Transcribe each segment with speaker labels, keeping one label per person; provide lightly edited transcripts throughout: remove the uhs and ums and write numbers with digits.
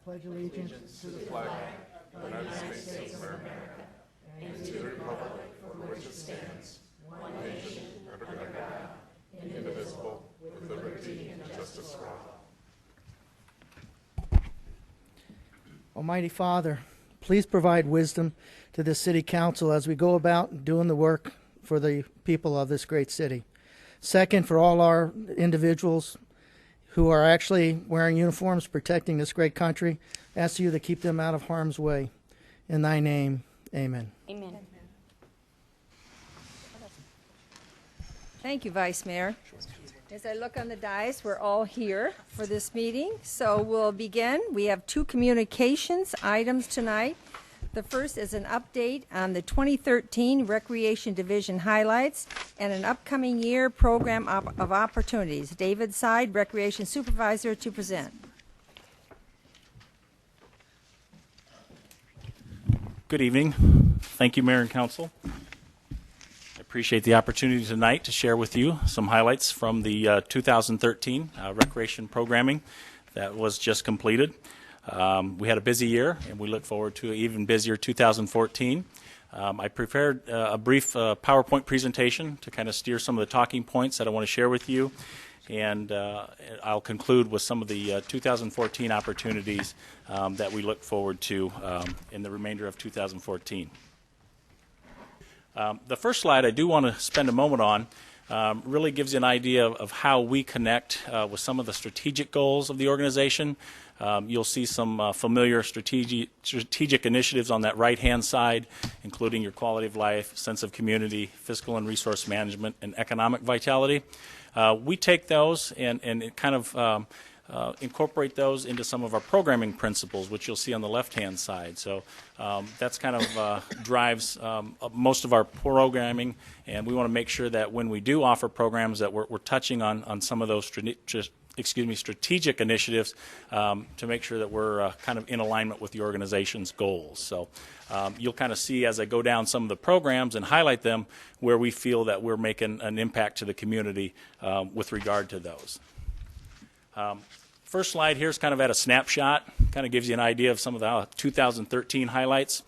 Speaker 1: pledge allegiance to the flag of the United States of America and to the republic for which it stands, one nation, under God, indivisible, with liberty and justice for all. Almighty Father, please provide wisdom to this city council as we go about doing the work for the people of this great city. Second, for all our individuals who are actually wearing uniforms protecting this great country, ask you to keep them out of harm's way. In thy name, amen.
Speaker 2: Amen.
Speaker 3: Thank you, Vice Mayor. As I look on the dais, we're all here for this meeting, so we'll begin. We have two communications items tonight. The first is an update on the 2013 Recreation Division highlights and an upcoming year program of opportunities. David Side, Recreation Supervisor, to present.
Speaker 4: Good evening. Thank you, Mayor and Council. I appreciate the opportunity tonight to share with you some highlights from the 2013 recreation programming that was just completed. We had a busy year, and we look forward to an even busier 2014. I prepared a brief PowerPoint presentation to kind of steer some of the talking points that I want to share with you, and I'll conclude with some of the 2014 opportunities that we look forward to in the remainder of 2014. The first slide I do want to spend a moment on really gives you an idea of how we connect with some of the strategic goals of the organization. You'll see some familiar strategic initiatives on that right-hand side, including your quality of life, sense of community, fiscal and resource management, and economic vitality. We take those and kind of incorporate those into some of our programming principles, which you'll see on the left-hand side. So that's kind of drives most of our programming, and we want to make sure that when we do offer programs that we're touching on some of those strategic initiatives to make sure that we're kind of in alignment with the organization's goals. So you'll kind of see as I go down some of the programs and highlight them where we feel that we're making an impact to the community with regard to those. First slide here is kind of at a snapshot, kind of gives you an idea of some of the 2013 highlights.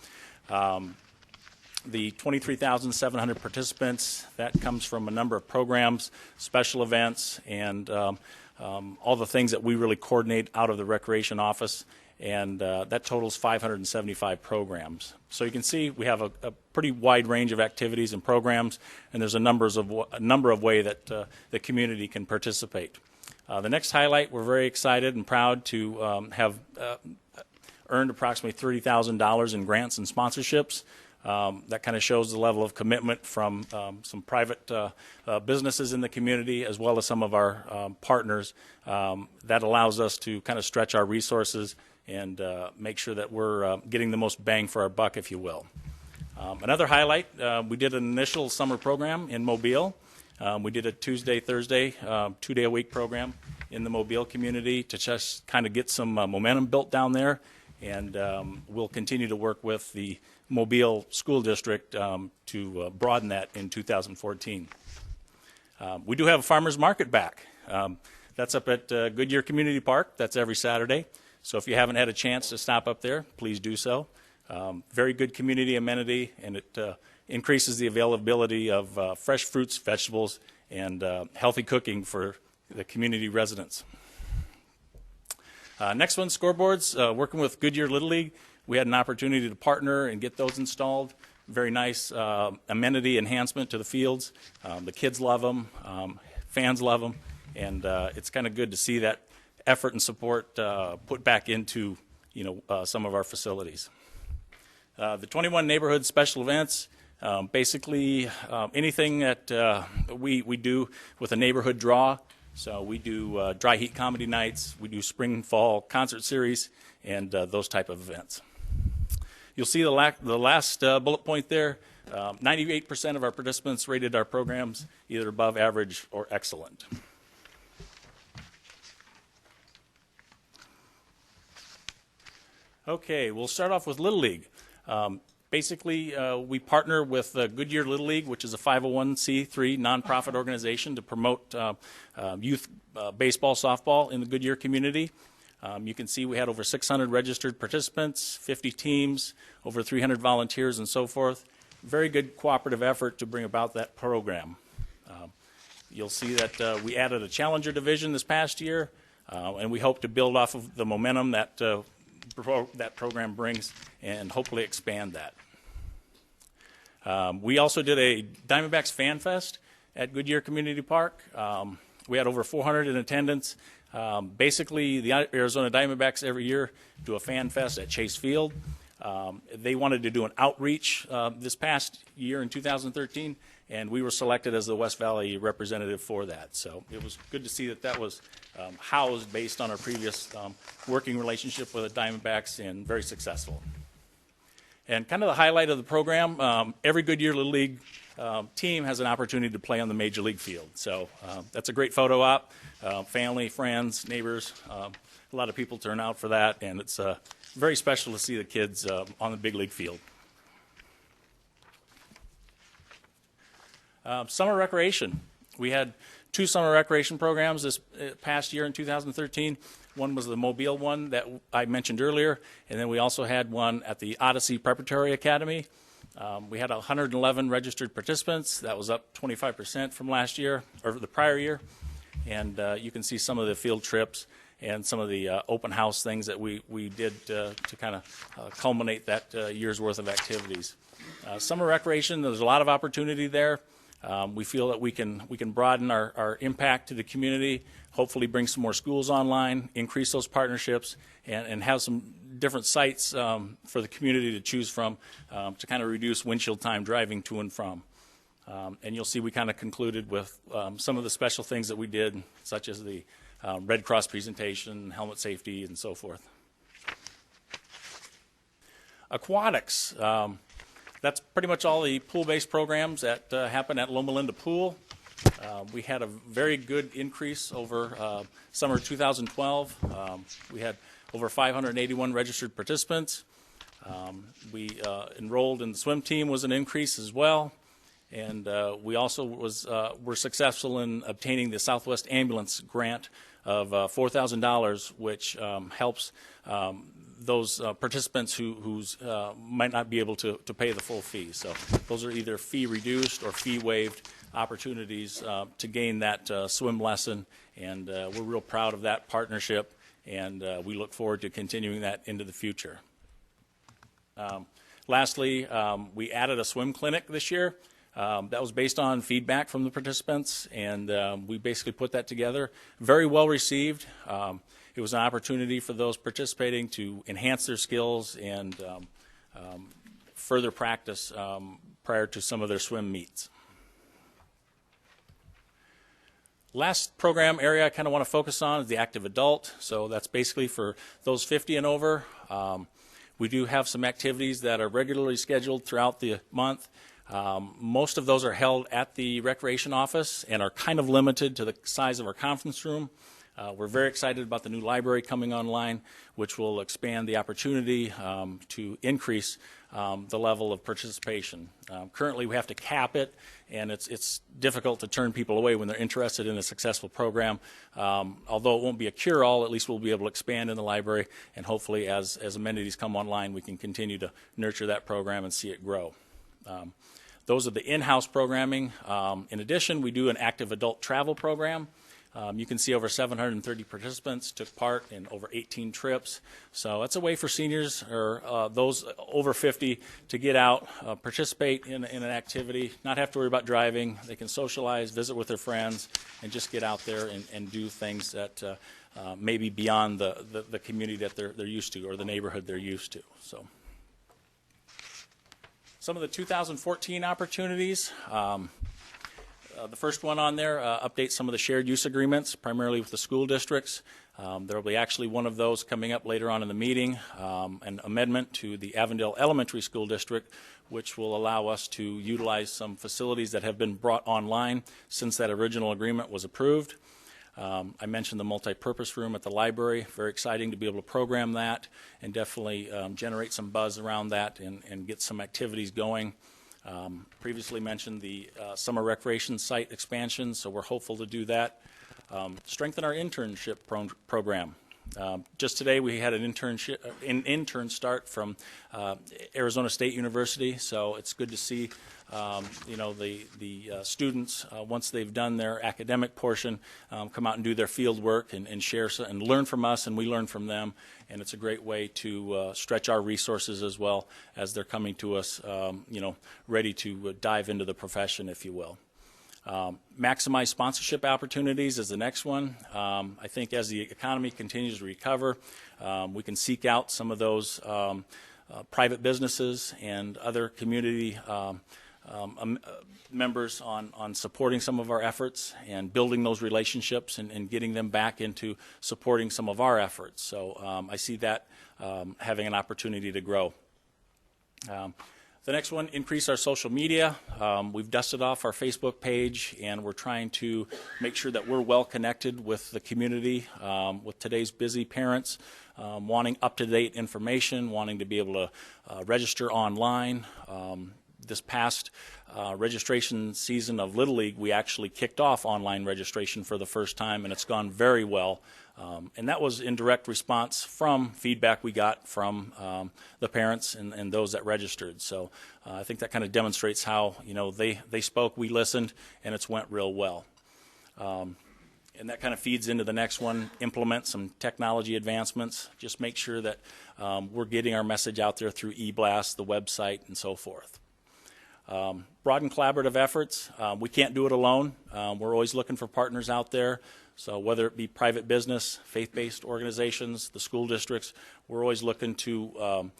Speaker 4: The 23,700 participants, that comes from a number of programs, special events, and all the things that we really coordinate out of the recreation office, and that totals 575 programs. So you can see we have a pretty wide range of activities and programs, and there's a number of ways that the community can participate. The next highlight, we're very excited and proud to have earned approximately $30,000 in grants and sponsorships. That kind of shows the level of commitment from some private businesses in the community as well as some of our partners. That allows us to kind of stretch our resources and make sure that we're getting the most bang for our buck, if you will. Another highlight, we did an initial summer program in Mobile. We did a Tuesday, Thursday, 2-day-a-week program in the Mobile community to just kind of get some momentum built down there, and we'll continue to work with the Mobile School District to broaden that in 2014. We do have a farmer's market back. That's up at Goodyear Community Park. That's every Saturday. So if you haven't had a chance to stop up there, please do so. Very good community amenity, and it increases the availability of fresh fruits, vegetables, and healthy cooking for the community residents. Next one, scoreboards. Working with Goodyear Little League, we had an opportunity to partner and get those installed. Very nice amenity enhancement to the fields. The kids love them, fans love them, and it's kind of good to see that effort and support put back into some of our facilities. The 21 neighborhood special events, basically anything that we do with a neighborhood draw. So we do dry heat comedy nights, we do spring fall concert series, and those type of events. You'll see the last bullet point there. 98% of our participants rated our programs either above average or excellent. Okay, we'll start off with Little League. Basically, we partner with Goodyear Little League, which is a 501c3 nonprofit organization to promote youth baseball, softball in the Goodyear community. You can see we had over 600 registered participants, 50 teams, over 300 volunteers, and so forth. Very good cooperative effort to bring about that program. You'll see that we added a Challenger division this past year, and we hope to build off of the momentum that that program brings and hopefully expand that. We also did a Diamondbacks Fan Fest at Goodyear Community Park. We had over 400 in attendance. Basically, the Arizona Diamondbacks every year do a fan fest at Chase Field. They wanted to do an outreach this past year in 2013, and we were selected as the West Valley representative for that. So it was good to see that that was housed based on our previous working relationship with the Diamondbacks, and very successful. And kind of the highlight of the program, every Goodyear Little League team has an opportunity to play on the Major League field. So that's a great photo op. Family, friends, neighbors, a lot of people turn out for that, and it's very special to see the kids on the big league field. Summer recreation. We had 2 summer recreation programs this past year in 2013. One was the Mobile one that I mentioned earlier, and then we also had one at the Odyssey Preparatory Academy. We had 111 registered participants. That was up 25% from last year, or the prior year. And you can see some of the field trips and some of the open house things that we did to kind of culminate that year's worth of activities. Summer recreation, there's a lot of opportunity there. We feel that we can broaden our impact to the community, hopefully bring some more schools online, increase those partnerships, and have some different sites for the community to choose from to kind of reduce windshield time driving to and from. And you'll see we kind of concluded with some of the special things that we did, such as the Red Cross presentation, helmet safety, and so forth. Aquatics. That's pretty much all the pool-based programs that happen at Loma Linda Pool. We had a very good increase over summer 2012. We had over 581 registered participants. We enrolled in the swim team was an increase as well. And we also were successful in obtaining the Southwest Ambulance grant of $4,000, which helps those participants who might not be able to pay the full fee. So those are either fee reduced or fee waived opportunities to gain that swim lesson, and we're real proud of that partnership, and we look forward to continuing that into the future. Lastly, we added a swim clinic this year. That was based on feedback from the participants, and we basically put that together. Very well received. It was an opportunity for those participating to enhance their skills and further practice prior to some of their swim meets. Last program area I kind of want to focus on is the active adult. So that's basically for those 50 and over. We do have some activities that are regularly scheduled throughout the month. Most of those are held at the recreation office and are kind of limited to the size of our conference room. We're very excited about the new library coming online, which will expand the opportunity to increase the level of participation. Currently, we have to cap it, and it's difficult to turn people away when they're interested in a successful program. Although it won't be a cure-all, at least we'll be able to expand in the library, and hopefully as amenities come online, we can continue to nurture that program and see it grow. Those are the in-house programming. In addition, we do an active adult travel program. You can see over 730 participants took part in over 18 trips. So that's a way for seniors or those over 50 to get out, participate in an activity, not have to worry about driving. They can socialize, visit with their friends, and just get out there and do things that may be beyond the community that they're used to or the neighborhood they're used to. So some of the 2014 opportunities. The first one on there, update some of the shared use agreements, primarily with the school districts. There will be actually one of those coming up later on in the meeting, an amendment to the Avondale Elementary School District, which will allow us to utilize some facilities that have been brought online since that original agreement was approved. I mentioned the multi-purpose room at the library. Very exciting to be able to program that and definitely generate some buzz around that and get some activities going. Previously mentioned the summer recreation site expansion, so we're hopeful to do that. Strengthen our internship program. Just today, we had an intern start from Arizona State University, so it's good to see the students, once they've done their academic portion, come out and do their field work and share and learn from us, and we learn from them. And it's a great way to stretch our resources as well as they're coming to us, ready to dive into the profession, if you will. Maximize sponsorship opportunities is the next one. I think as the economy continues to recover, we can seek out some of those private businesses and other community members on supporting some of our efforts and building those relationships and getting them back into supporting some of our efforts. So I see that having an opportunity to grow. The next one, increase our social media. We've dusted off our Facebook page, and we're trying to make sure that we're well connected with the community, with today's busy parents, wanting up-to-date information, wanting to be able to register online. This past registration season of Little League, we actually kicked off online registration for the first time, and it's gone very well. And that was in direct response from feedback we got from the parents and those that registered. So I think that kind of demonstrates how, they spoke, we listened, and it's went real well. And that kind of feeds into the next one, implement some technology advancements. Just make sure that we're getting our message out there through eBlast, the website, and so forth. Broaden collaborative efforts. We can't do it alone. We're always looking for partners out there. So whether it be private business, faith-based organizations, the school districts, we're always looking to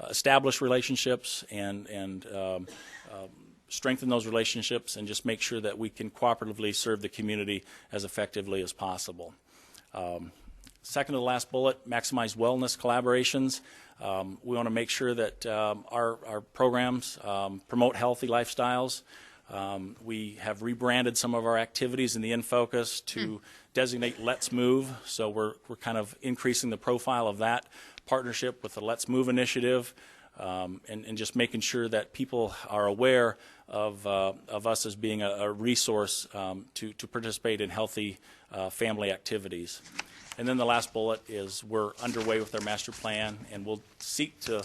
Speaker 4: establish relationships and strengthen those relationships and just make sure that we can cooperatively serve the community as effectively as possible. Second to the last bullet, maximize wellness collaborations. We want to make sure that our programs promote healthy lifestyles. We have rebranded some of our activities in the in-focus to designate Let's Move, so we're kind of increasing the profile of that partnership with the Let's Move initiative, and just making sure that people are aware of us as being a resource to participate in healthy family activities. And then the last bullet is we're underway with our master plan, and we'll seek to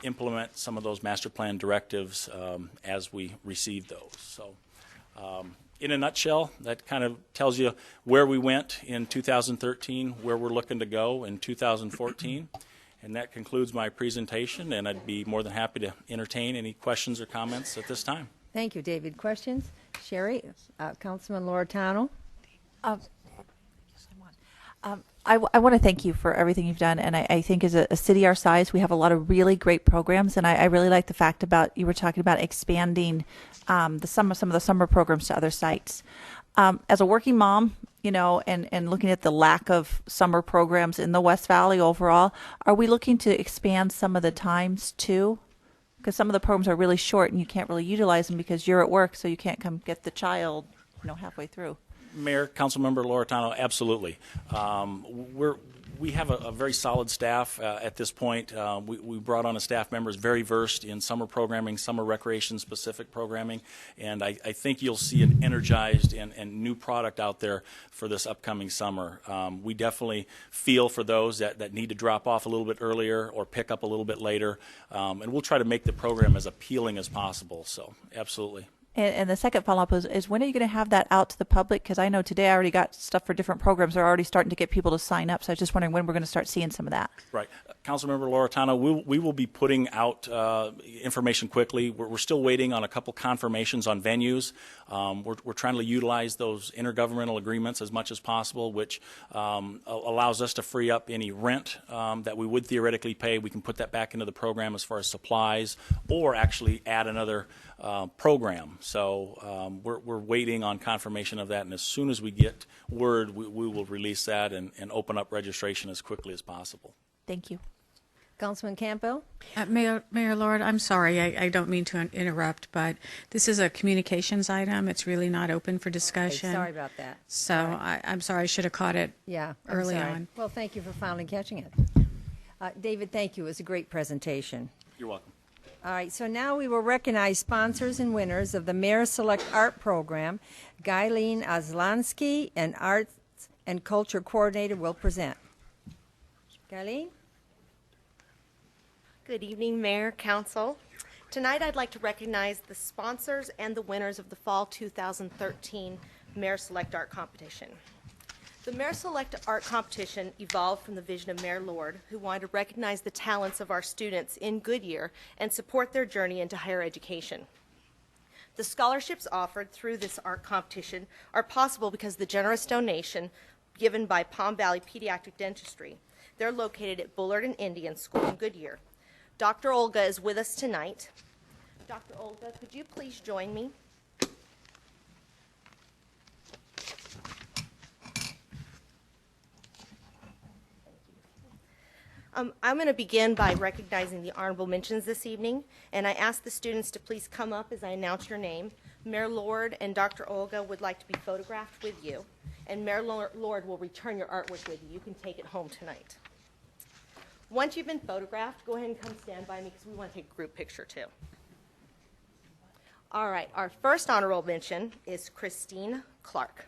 Speaker 4: implement some of those master plan directives as we receive those. So in a nutshell, that kind of tells you where we went in 2013, where we're looking to go in 2014. And that concludes my presentation, and I'd be more than happy to entertain any questions or comments at this time.
Speaker 3: Thank you, David. Questions? Sherry? Councilman Loretano?
Speaker 2: I want to thank you for everything you've done, and I think as a city our size, we have a lot of really great programs, and I really like the fact about you were talking about expanding some of the summer programs to other sites. As a working mom, and looking at the lack of summer programs in the West Valley overall, are we looking to expand some of the times too? Because some of the programs are really short, and you can't really utilize them because you're at work, so you can't come get the child, halfway through.
Speaker 4: Mayor, Councilmember Loretano, absolutely. We have a very solid staff at this point. We brought on a staff member who's very versed in summer programming, summer recreation-specific programming, and I think you'll see an energized and new product out there for this upcoming summer. We definitely feel for those that need to drop off a little bit earlier or pick up a little bit later, and we'll try to make the program as appealing as possible, so absolutely.
Speaker 2: And the second follow-up is when are you going to have that out to the public? Because I know today I already got stuff for different programs. They're already starting to get people to sign up. So I was just wondering when we're going to start seeing some of that. Right.
Speaker 4: Councilmember Loretano, we will be putting out information quickly. We're still waiting on a couple confirmations on venues. We're trying to utilize those intergovernmental agreements as much as possible, which allows us to free up any rent that we would theoretically pay. We can put that back into the program as far as supplies or actually add another program. So we're waiting on confirmation of that, and as soon as we get word, we will release that and open up registration as quickly as possible.
Speaker 2: Thank you.
Speaker 3: Councilman Campbell?
Speaker 5: Mayor Lord, I'm sorry, I don't mean to interrupt, but this is a communications item. It's really not open for discussion.
Speaker 3: Okay, sorry about that.
Speaker 5: So right. I'm sorry, I should have caught it early on.
Speaker 3: Well, thank you for finally catching it. David, thank you. It was a great presentation.
Speaker 4: You're welcome.
Speaker 3: All right, so now we will recognize sponsors and winners of the Mayor Select Art Program. Gailene Ozlonski, and Arts and Culture Coordinator, will present. Gailene?
Speaker 6: Good evening, Mayor, Council. Tonight I'd like to recognize the sponsors and the winners of the Fall 2013 Mayor Select Art Competition. The Mayor Select Art Competition evolved from the vision of Mayor Lord, who wanted to recognize the talents of our students in Goodyear and support their journey into higher education. The scholarships offered through this art competition are possible because of the generous donation given by Palm Valley Pediatric Dentistry. They're located at Bullard and Indian School in Goodyear. Dr. Olga is with us tonight. Dr. Olga, could you please join me? I'm going to begin by recognizing the honorable mentions this evening, and I ask the students to please come up as I announce your name. Mayor Lord and Dr. Olga would like to be photographed with you, and Mayor Lord will return your artwork with you. You can take it home tonight. Once you've been photographed, go ahead and come stand by me because we want to take a group picture too. All right, our first honorable mention is Christine Clark.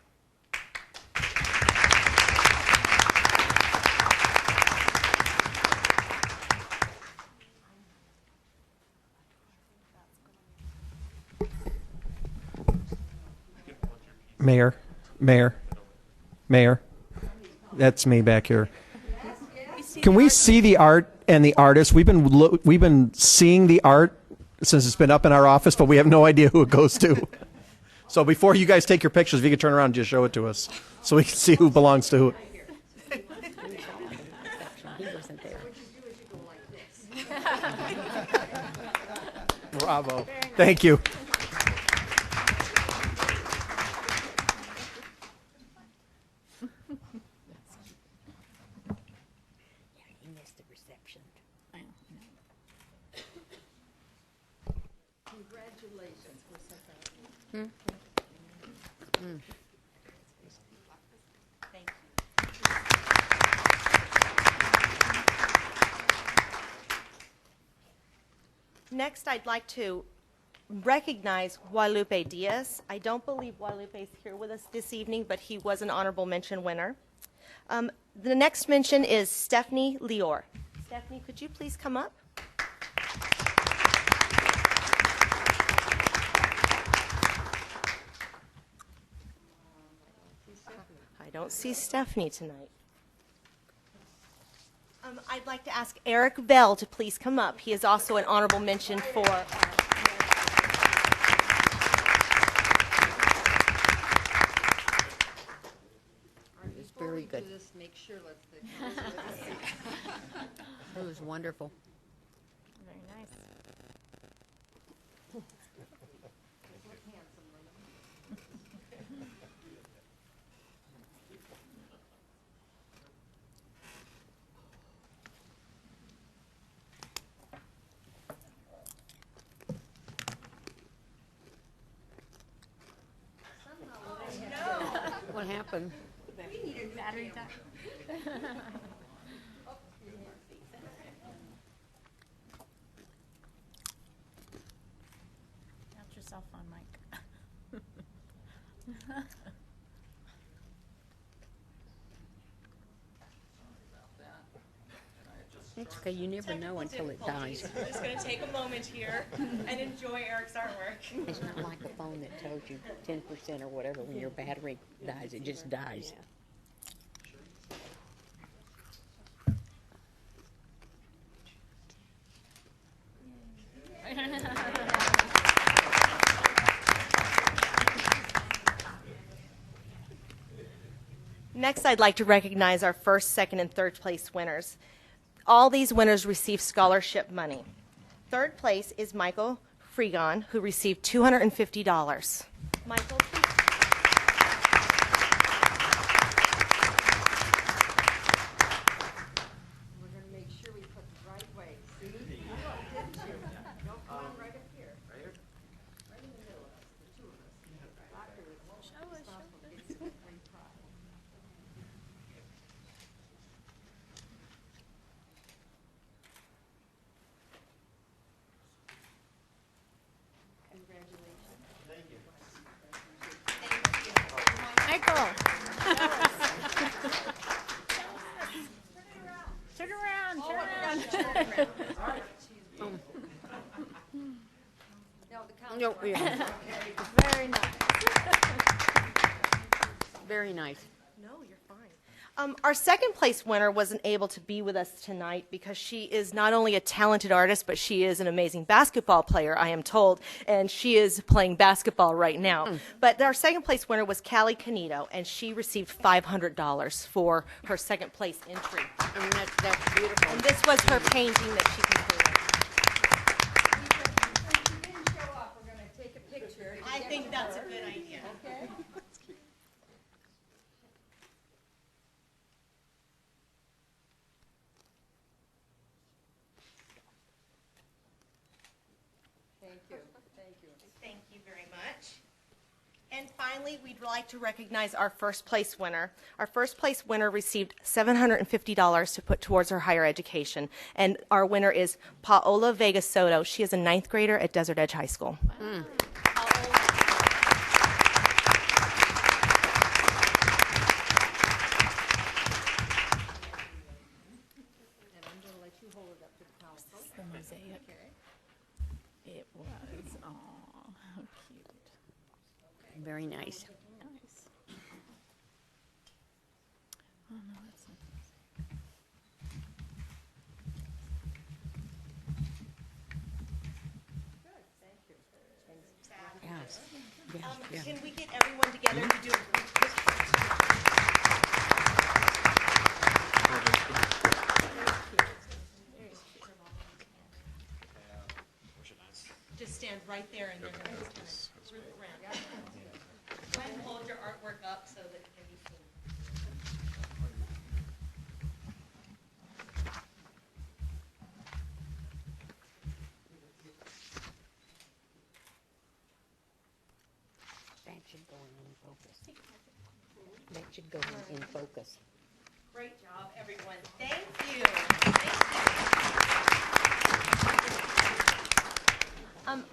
Speaker 7: Mayor, that's me back here. Can we see the art and the artist? We've been seeing the art since it's been up in our office, but we have no idea who it goes to. So before you guys take your pictures, if you could turn around and just show it to us so we can see who belongs to who. Bravo. Thank you.
Speaker 6: Next, I'd like to recognize Guadalupe Diaz. I don't believe Guadalupe is here with us this evening, but he was an honorable mention winner. The next mention is Stephanie Lior. Stephanie, could you please come up? I don't see Stephanie tonight. I'd like to ask Eric Bell to please come up. He is also an honorable mention for...
Speaker 8: It was very good. Make sure it was wonderful.
Speaker 6: Very nice.
Speaker 8: What happened?
Speaker 5: Count yourself on, Mike.
Speaker 8: It's okay, you never know until it dies.
Speaker 6: I'm just going to take a moment here and enjoy Eric's artwork.
Speaker 8: It's not like a phone that tells you 10% or whatever. When your battery dies, it just dies.
Speaker 6: Next, I'd like to recognize our first, second, and third place winners. All these winners received scholarship money. Third place is Michael Fregon, who received $250. Michael, please.
Speaker 3: We're going to make sure we put the right way. See? You looked, didn't you? No, come on, right up here. Right here? Right in the middle of us, the two of us. Doctor is responsible for getting some free prize.
Speaker 5: Michael. Turn around.
Speaker 8: No, yeah.
Speaker 3: Very nice.
Speaker 8: Very nice.
Speaker 6: No, you're fine. Our second place winner wasn't able to be with us tonight because she is not only a talented artist, but she is an amazing basketball player, I am told, and she is playing basketball right now. But our second place winner was Callie Canito, and she received $500 for her second place entry.
Speaker 8: I mean, that's beautiful.
Speaker 6: And this was her painting that she completed. I think that's a good idea.
Speaker 3: Okay. Thank you. Thank you.
Speaker 6: Thank you very much. And finally, we'd like to recognize our first place winner. Our first place winner received $750 to put towards her higher education. And our winner is Paola Vega Soto. She is a 9th grader at Desert Edge High School.
Speaker 2: The mosaic. It was. Oh, how cute.
Speaker 8: Very nice.
Speaker 2: Nice. Oh, no, that's not.
Speaker 8: Yes. Yes. Yeah.
Speaker 6: Can we get everyone together to do a group picture? Just stand right there and then we'll just kind of group around. Go ahead and hold your artwork up so that it can be seen.
Speaker 8: That should go in focus. That should go in focus.
Speaker 6: Great job, everyone. Thank you. Thank you.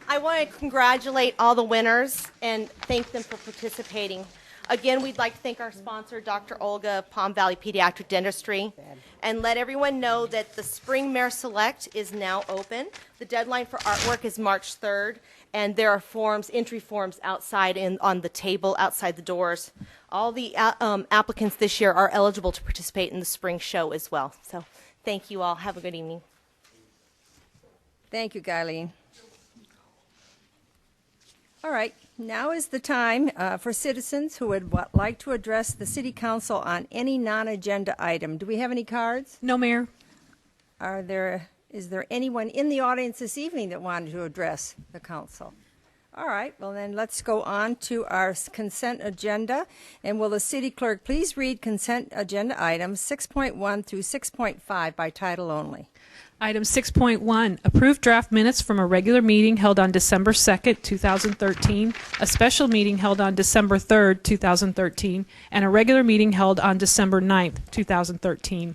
Speaker 6: I want to congratulate all the winners and thank them for participating. Again, we'd like to thank our sponsor, Dr. Olga, Palm Valley Pediatric Dentistry, and let everyone know that the Spring Mayor Select is now open. The deadline for artwork is March 3rd, and there are forms, entry forms outside on the table outside the doors. All the applicants this year are eligible to participate in the spring show as well. So thank you all. Have a good evening.
Speaker 3: Thank you, Gailene. All right, now is the time for citizens who would like to address the City Council on any non-agenda item. Do we have any cards?
Speaker 5: No, Mayor.
Speaker 3: Is there anyone in the audience this evening that wanted to address the council? All right, well then let's go on to our consent agenda. And will the city clerk please read consent agenda items 6.1 through 6.5 by title only?
Speaker 9: Item 6.1, approved draft minutes from a regular meeting held on December 2nd, 2013, a special meeting held on December 3rd, 2013, and a regular meeting held on December 9th, 2013.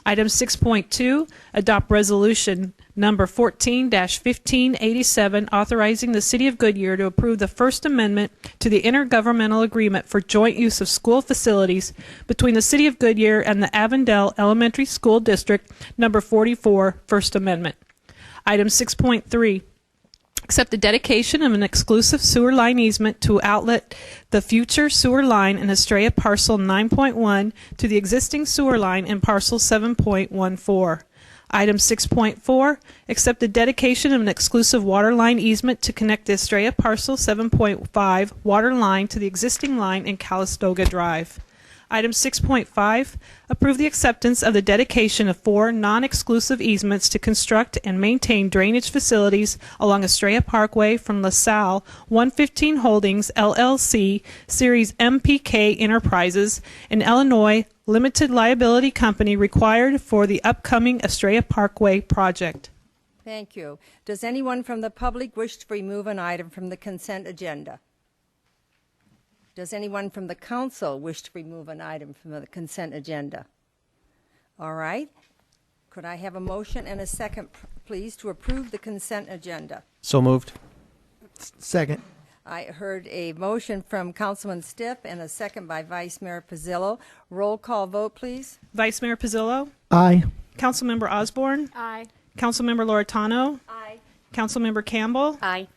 Speaker 9: Item 6.2, adopt resolution number 14-1587, authorizing the City of Goodyear to approve the First Amendment to the Intergovernmental Agreement for Joint Use of School Facilities between the City of Goodyear and the Avondale Elementary School District number 44, First Amendment. Item 6.3, accept the dedication of an exclusive sewer line easement to outlet the future sewer line in Estrella Parcel 9.1 to the existing sewer line in Parcel 7.14. Item 6.4, accept the dedication of an exclusive water line easement to connect the Estrella Parcel 7.5 water line to the existing line in Calistoga Drive. Item 6.5, approve the acceptance of the dedication of 4 non-exclusive easements to construct and maintain drainage facilities along Estrella Parkway from LaSalle 115 Holdings, LLC, Series MPK Enterprises, in Illinois, limited liability company required for the upcoming Estrella Parkway project.
Speaker 3: Thank you. Does anyone from the public wish to remove an item from the consent agenda? Does anyone from the council wish to remove an item from the consent agenda? All right. Could I have a motion and a second, please, to approve the consent agenda?
Speaker 7: So moved.
Speaker 1: Second.
Speaker 3: I heard a motion from Councilman Stiff and a second by Vice Mayor Pizzillo. Roll call vote, please.
Speaker 9: Vice Mayor Pizzillo,
Speaker 1: Aye.
Speaker 9: Councilmember Osborne.
Speaker 5: Aye.
Speaker 9: Councilmember Loretano.
Speaker 3: Aye.
Speaker 9: Councilmember Campbell.
Speaker 8: Aye.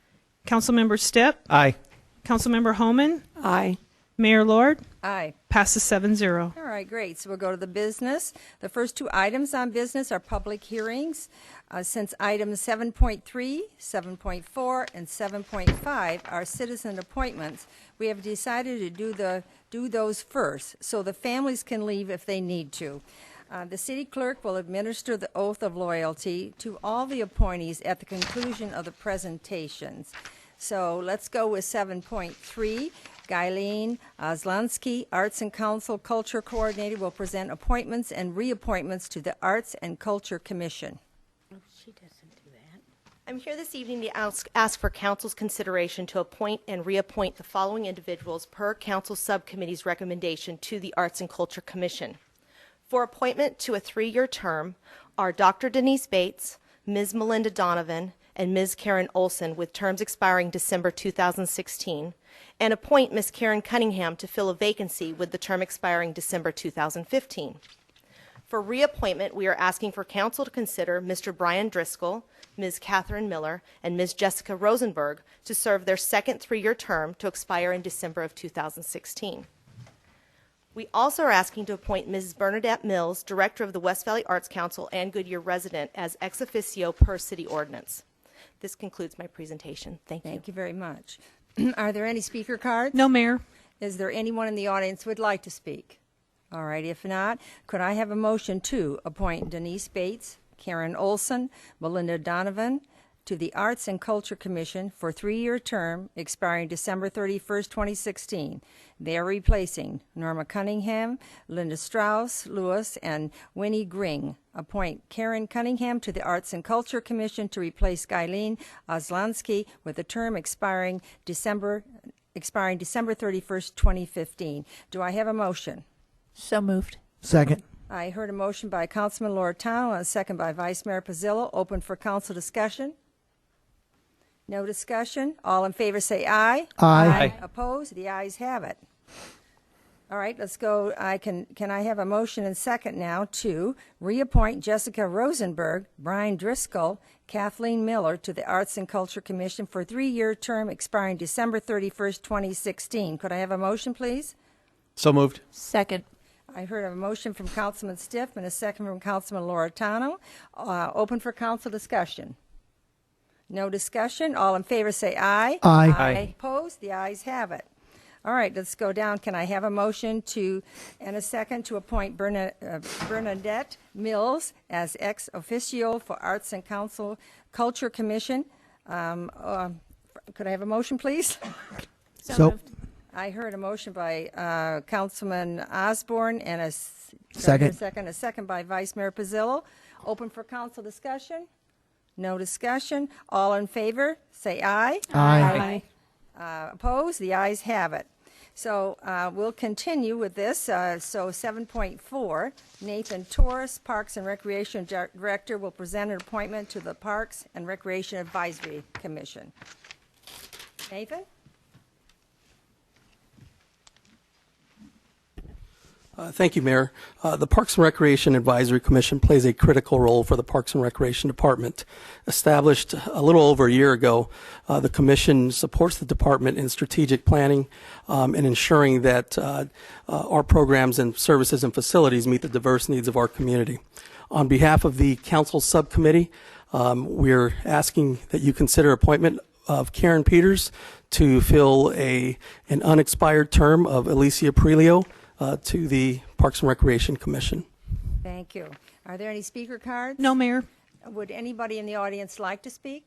Speaker 9: Councilmember Stipp.
Speaker 7: Aye.
Speaker 9: Councilmember Homan.
Speaker 8: Aye.
Speaker 9: Mayor Lord.
Speaker 3: Aye.
Speaker 9: Passes 7-0.
Speaker 3: All right, great. So we'll go to the business. The first two items on business are public hearings. Since items 7.3, 7.4, and 7.5 are citizen appointments, we have decided to do those first so the families can leave if they need to. The city clerk will administer the oath of loyalty to all the appointees at the conclusion of the presentations. So let's go with 7.3. Gailene Ozlonski, Arts and Council Culture Coordinator, will present appointments and reappointments to the Arts and Culture Commission.
Speaker 8: Oh, she doesn't do that.
Speaker 6: I'm here this evening to ask for council's consideration to appoint and reappoint the following individuals per council subcommittee's recommendation to the Arts and Culture Commission. For appointment to a 3-year term are Dr. Denise Bates, Ms. Melinda Donovan, and Ms. Karen Olson, with terms expiring December 2016, and appoint Ms. Karen Cunningham to fill a vacancy with the term expiring December 2015. For reappointment, we are asking for council to consider Mr. Brian Driscoll, Ms. Catherine Miller, and Ms. Jessica Rosenberg to serve their second 3-year term to expire in December of 2016. We also are asking to appoint Mrs. Bernadette Mills, Director of the West Valley Arts Council and Goodyear resident, as ex officio per city ordinance. This concludes my presentation. Thank you.
Speaker 3: Thank you very much. Are there any speaker cards?
Speaker 9: No, Mayor.
Speaker 3: Is there anyone in the audience who would like to speak? All right, if not, could I have a motion to appoint Denise Bates, Karen Olson, Melinda Donovan to the Arts and Culture Commission for 3-year term expiring December 31st, 2016. They are replacing Norma Cunningham, Linda Strauss Lewis, and Winnie Gring. Appoint Karen Cunningham to the Arts and Culture Commission to replace Gailene Ozlonski with a term expiring December 31st, 2015. Do I have a motion?
Speaker 2: So moved.
Speaker 1: Second.
Speaker 3: I heard a motion by Councilman Loretano and a second by Vice Mayor Pizzillo. Open for council discussion. No discussion. All in favor say aye.
Speaker 1: Aye.
Speaker 3: Opposed? The ayes have it. All right, let's go. Can I have a motion and second now to reappoint Jessica Rosenberg, Brian Driscoll, Kathleen Miller to the Arts and Culture Commission for a 3-year term expiring December 31st, 2016. Could I have a motion, please?
Speaker 7: So moved.
Speaker 2: Second.
Speaker 3: I heard a motion from Councilman Stiff and a second from Councilman Loretano. Open for council discussion. No discussion. All in favor say aye.
Speaker 1: Aye.
Speaker 7: Aye.
Speaker 3: Opposed? The ayes have it. All right, let's go down. Can I have a motion and a second to appoint Bernadette Mills as ex officio for Arts and Culture Commission? Could I have a motion, please?
Speaker 1: So
Speaker 2: moved.
Speaker 3: I heard a motion by Councilman Osborne and a
Speaker 1: Second.
Speaker 3: a second by Vice Mayor Pizzillo. Open for council discussion? No discussion. All in favor, say aye.
Speaker 1: Aye.
Speaker 3: Opposed? The ayes have it. So we'll continue with this. So 7.4, Nathan Torres, Parks and Recreation Director, will present an appointment to the Parks and Recreation Advisory Commission. Nathan?
Speaker 10: Thank you, Mayor. The Parks and Recreation Advisory Commission plays a critical role for the Parks and Recreation Department. Established a little over a year ago, the Commission supports the department in strategic planning and ensuring that our programs and services and facilities meet the diverse needs of our community. On behalf of the Council Subcommittee, we're asking that you consider appointment of Karen Peters to fill an unexpired term of Alicia Prelio to the Parks and Recreation Commission.
Speaker 3: Thank you. Are there any speaker cards?
Speaker 9: No, Mayor.
Speaker 3: Would anybody in the audience like to speak?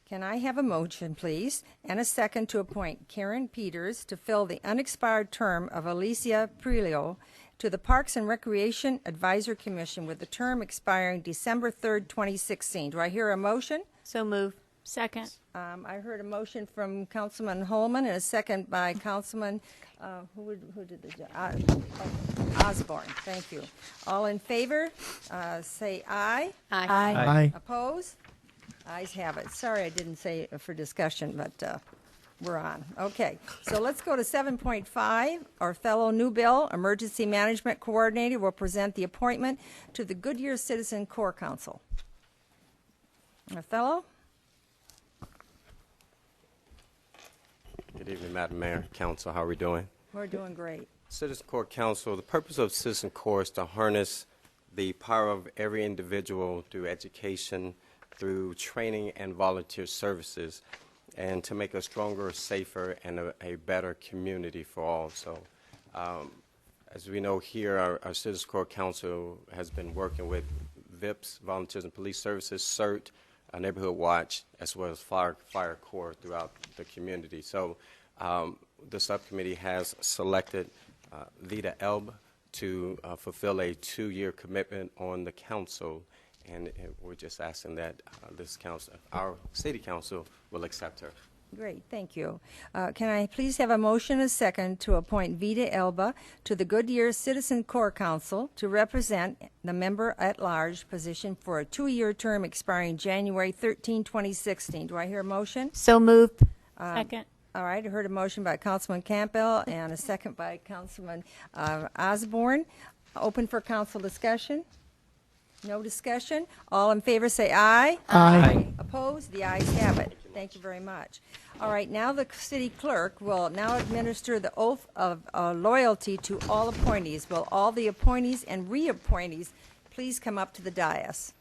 Speaker 3: Can I have a motion, please, and a second to appoint Karen Peters to fill the unexpired term of Alicia Prelio to the Parks and Recreation Advisory Commission with the term expiring December 3rd, 2016. Do I hear a motion?
Speaker 2: So moved. Second.
Speaker 3: I heard a motion from Councilman Holman and a second by Councilman, who did the job? Osborne. Thank you. All in favor, say aye.
Speaker 2: Aye.
Speaker 1: Aye.
Speaker 3: Opposed? Ayes have it. Sorry I didn't say for discussion, but We're on. Okay, so let's go to 7.5. Our fellow new bill, Emergency Management Coordinator, will present the appointment to the Goodyear Citizen Corps Council. Our fellow?
Speaker 11: Good evening, Madam Mayor, Council. How are we doing?
Speaker 3: We're doing great.
Speaker 11: Citizen Corps Council, the purpose of Citizen Corps is to harness the power of every individual through education, through training and volunteer services, and to make a stronger, safer, and a better community for all. So, as we know here, our Citizen Corps Council has been working with VIPS, Volunteers and Police Services, CERT, Neighborhood Watch, as well as Fire Corps throughout the community. So, the subcommittee has selected Vita Elb to fulfill a 2-year commitment on the council, and we're just asking that this council, our city council, will accept her.
Speaker 3: Great, thank you. Can I please have a motion and a second to appoint Vita Elba to the Goodyear Citizen Corps Council to represent the member-at-large position for a 2-year term expiring January 13, 2016. Do I hear a motion?
Speaker 2: So moved.
Speaker 9: Second.
Speaker 3: All right, I heard a motion by Councilman Campbell and a second by Councilman Osborne. Open for council discussion? No discussion? All in favor say aye.
Speaker 1: Aye.
Speaker 3: Opposed? The ayes have it. Thank you very much. All right, now the city clerk will now administer the oath of loyalty to all appointees. Will all the appointees and reappointees please come up to the dais?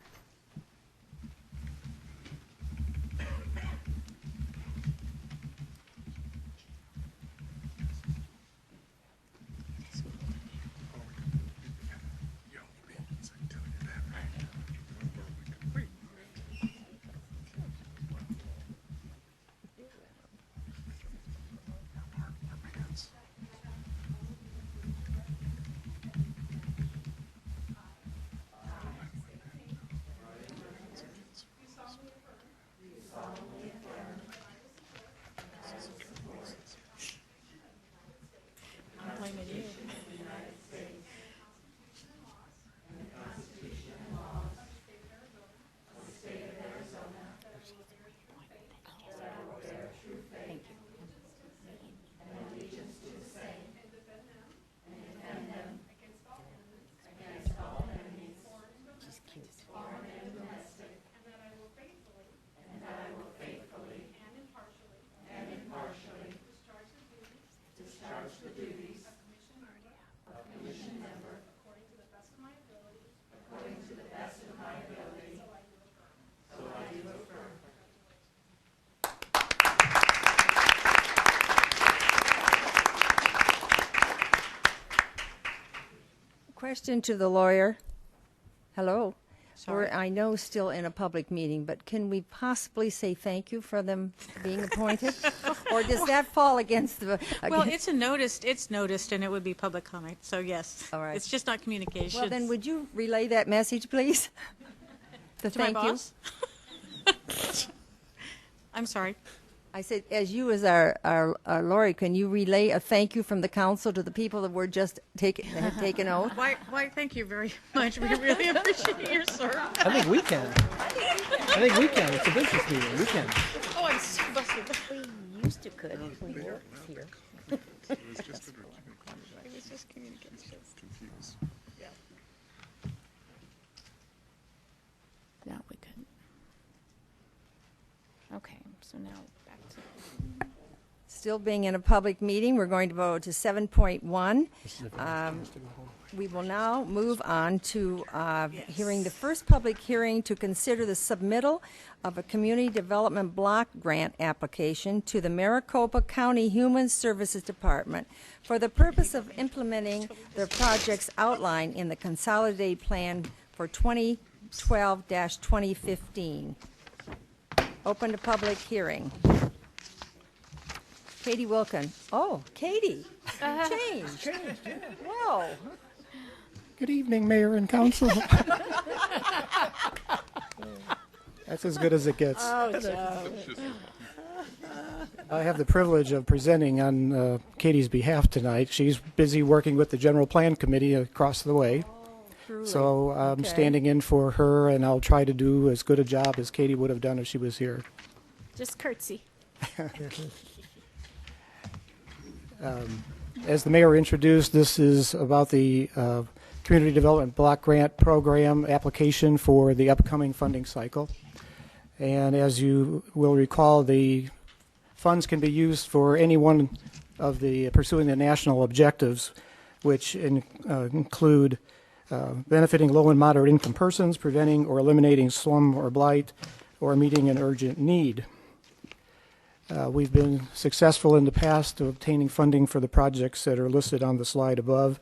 Speaker 3: Question to the lawyer. Hello.
Speaker 5: Sorry.
Speaker 3: We're, I know, still in a public meeting, but can we possibly say thank you for them being appointed? Or does that fall against the...
Speaker 5: Well, it's noticed, and it would be public comment, so yes.
Speaker 3: All right.
Speaker 5: It's just not communications.
Speaker 3: Well, then would you relay that message, please? The
Speaker 5: To my
Speaker 3: thank you.
Speaker 5: boss? I'm sorry.
Speaker 3: I said, as you as our lawyer, can you relay a thank you from the council to the people that were just that had taken oath?
Speaker 5: Why, thank you very much. We really appreciate your service.
Speaker 7: I think we can. I think we can. It's a business meeting. We can.
Speaker 5: Oh, I'm so busted.
Speaker 8: We used to could if we worked here.
Speaker 5: It was just communications. Yeah.
Speaker 8: No, we couldn't. Okay, so now back to.
Speaker 3: Still being in a public meeting, we're going to vote to 7.1. We will now move on to hearing the first public hearing to consider the submittal of a community development block grant application to the Maricopa County Human Services Department for the purpose of implementing the projects outlined in the Consolidated Plan for 2012-2015. Open to public hearing. Katie Wilkin. Oh, Katie. Change. Whoa.
Speaker 12: Good evening, Mayor and Council. That's as good as it gets.
Speaker 3: Oh, Joe.
Speaker 12: I have the privilege of presenting on Katie's behalf tonight. She's busy working with the General Plan Committee across the way.
Speaker 3: Truly.
Speaker 12: So I'm
Speaker 3: Okay.
Speaker 12: standing in for her, and I'll try to do as good a job as Katie would have done if she was here.
Speaker 9: Just curtsy.
Speaker 12: As the mayor introduced, this is about the Community Development Block Grant Program application for the upcoming funding cycle. And as you will recall, the funds can be used for any one of the pursuing the national objectives, which include benefiting low and moderate income persons, preventing or eliminating slum or blight, or meeting an urgent need. We've been successful in the past of obtaining funding for the projects that are listed on the slide above.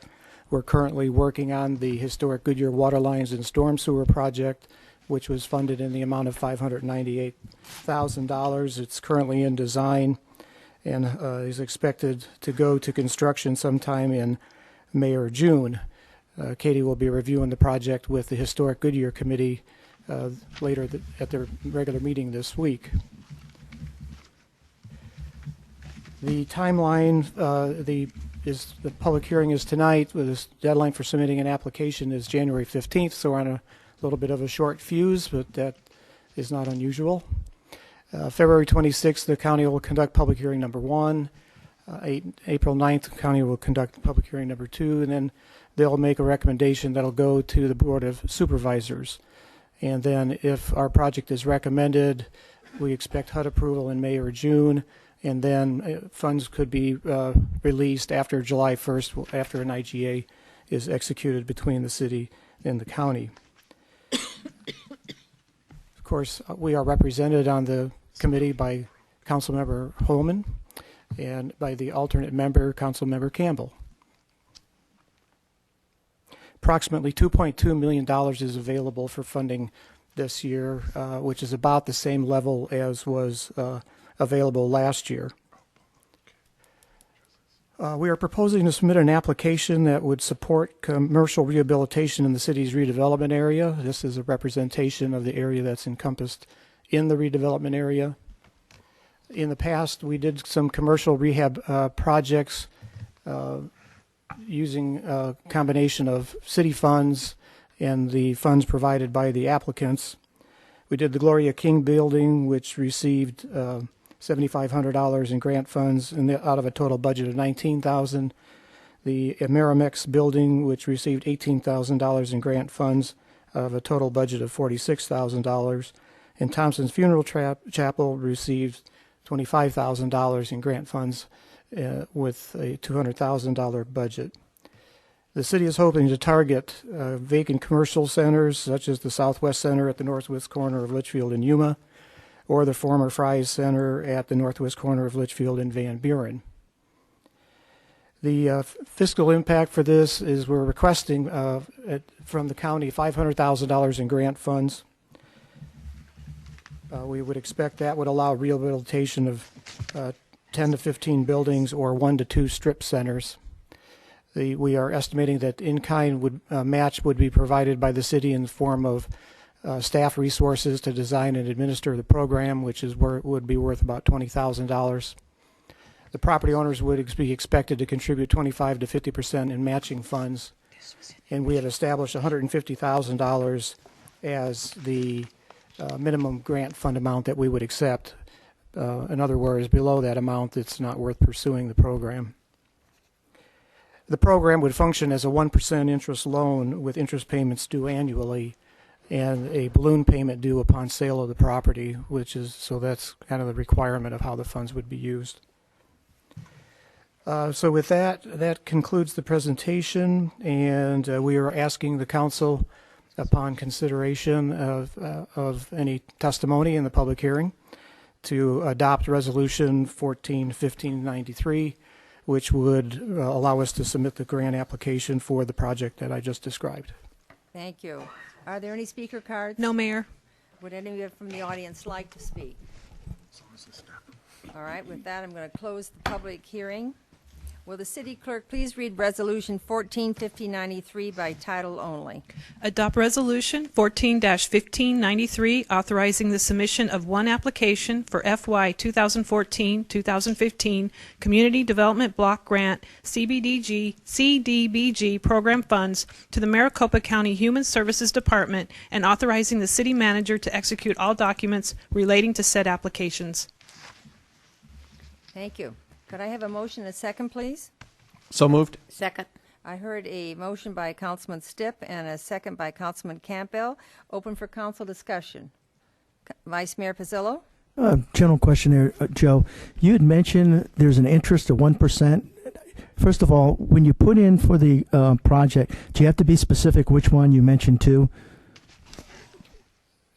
Speaker 12: We're currently working on the historic Goodyear water lines and storm sewer project, which was funded in the amount of $598,000. It's currently in design and is expected to go to construction sometime in May or June. Katie will be reviewing the project with the Historic Goodyear Committee later at their regular meeting this week. The timeline, the public hearing is tonight. The deadline for submitting an application is January 15th, so we're on a little bit of a short fuse, but that is not unusual. February 26th, the county will conduct public hearing number 1. April 9th, the county will conduct public hearing number 2, and then they'll make a recommendation that'll go to the Board of Supervisors. And then if our project is recommended, we expect HUD approval in May or June, and then funds could be released after July 1st, after an IGA is executed between the city and the county. Of course, we are represented on the committee by Councilmember Holman and by the alternate member, Councilmember Campbell. Approximately $2.2 million is available for funding this year, which is about the same level as was available last year. We are proposing to submit an application that would support commercial rehabilitation in the city's redevelopment area. This is a representation of the area that's encompassed in the redevelopment area. In the past, we did some commercial rehab projects using a combination of city funds and the funds provided by the applicants. We did the Gloria King building, which received $7,500 in grant funds out of a total budget of $19,000. The Amerimex building, which received $18,000 in grant funds out of a total budget of $46,000. And Thompson's Funeral Chapel received $25,000 in grant funds with a $200,000 budget. The city is hoping to target vacant commercial centers such as the Southwest Center at the northwest corner of Litchfield and Yuma, or the former Fry's Center at the northwest corner of Litchfield and Van Buren. The fiscal impact for this is we're requesting from the county $500,000 in grant funds. We would expect that would allow rehabilitation of 10 to 15 buildings or 1 to 2 strip centers. We are estimating that in-kind match would be provided by the city in the form of staff resources to design and administer the program, which would be worth about $20,000. The property owners would be expected to contribute 25 to 50% in matching funds, and we have established $150,000 as the minimum grant fund amount that we would accept. In other words, below that amount, it's not worth pursuing the program. The program would function as a 1% interest loan with interest payments due annually and a balloon payment due upon sale of the property, so that's kind of the requirement of how the funds would be used. So with that concludes the presentation, and we are asking the council, upon consideration of any testimony in the public hearing, to adopt Resolution 14-1593, which would allow us to submit the grant application for the project that I just described.
Speaker 3: Thank you. Are there any speaker cards?
Speaker 9: No, Mayor.
Speaker 3: Would anyone from the audience like to speak? All right, with that, I'm going to close the public hearing. Will the city clerk please read Resolution 14-1593 by title only?
Speaker 9: Adopt Resolution 14-1593, authorizing the submission of one application for FY 2014-2015 Community Development Block Grant CDBG program funds to the Maricopa County Human Services Department and authorizing the city manager to execute all documents relating to said applications.
Speaker 3: Thank you. Could I have a motion and a second, please?
Speaker 7: So moved.
Speaker 8: Second.
Speaker 3: I heard a motion by Councilman Stipp and a second by Councilman Campbell. Open for council discussion. Vice Mayor Pizzillo?
Speaker 1: General question there, Joe. You had mentioned there's an interest of 1%. First of all, when you put in for the project, do you have to be specific which one you mentioned too?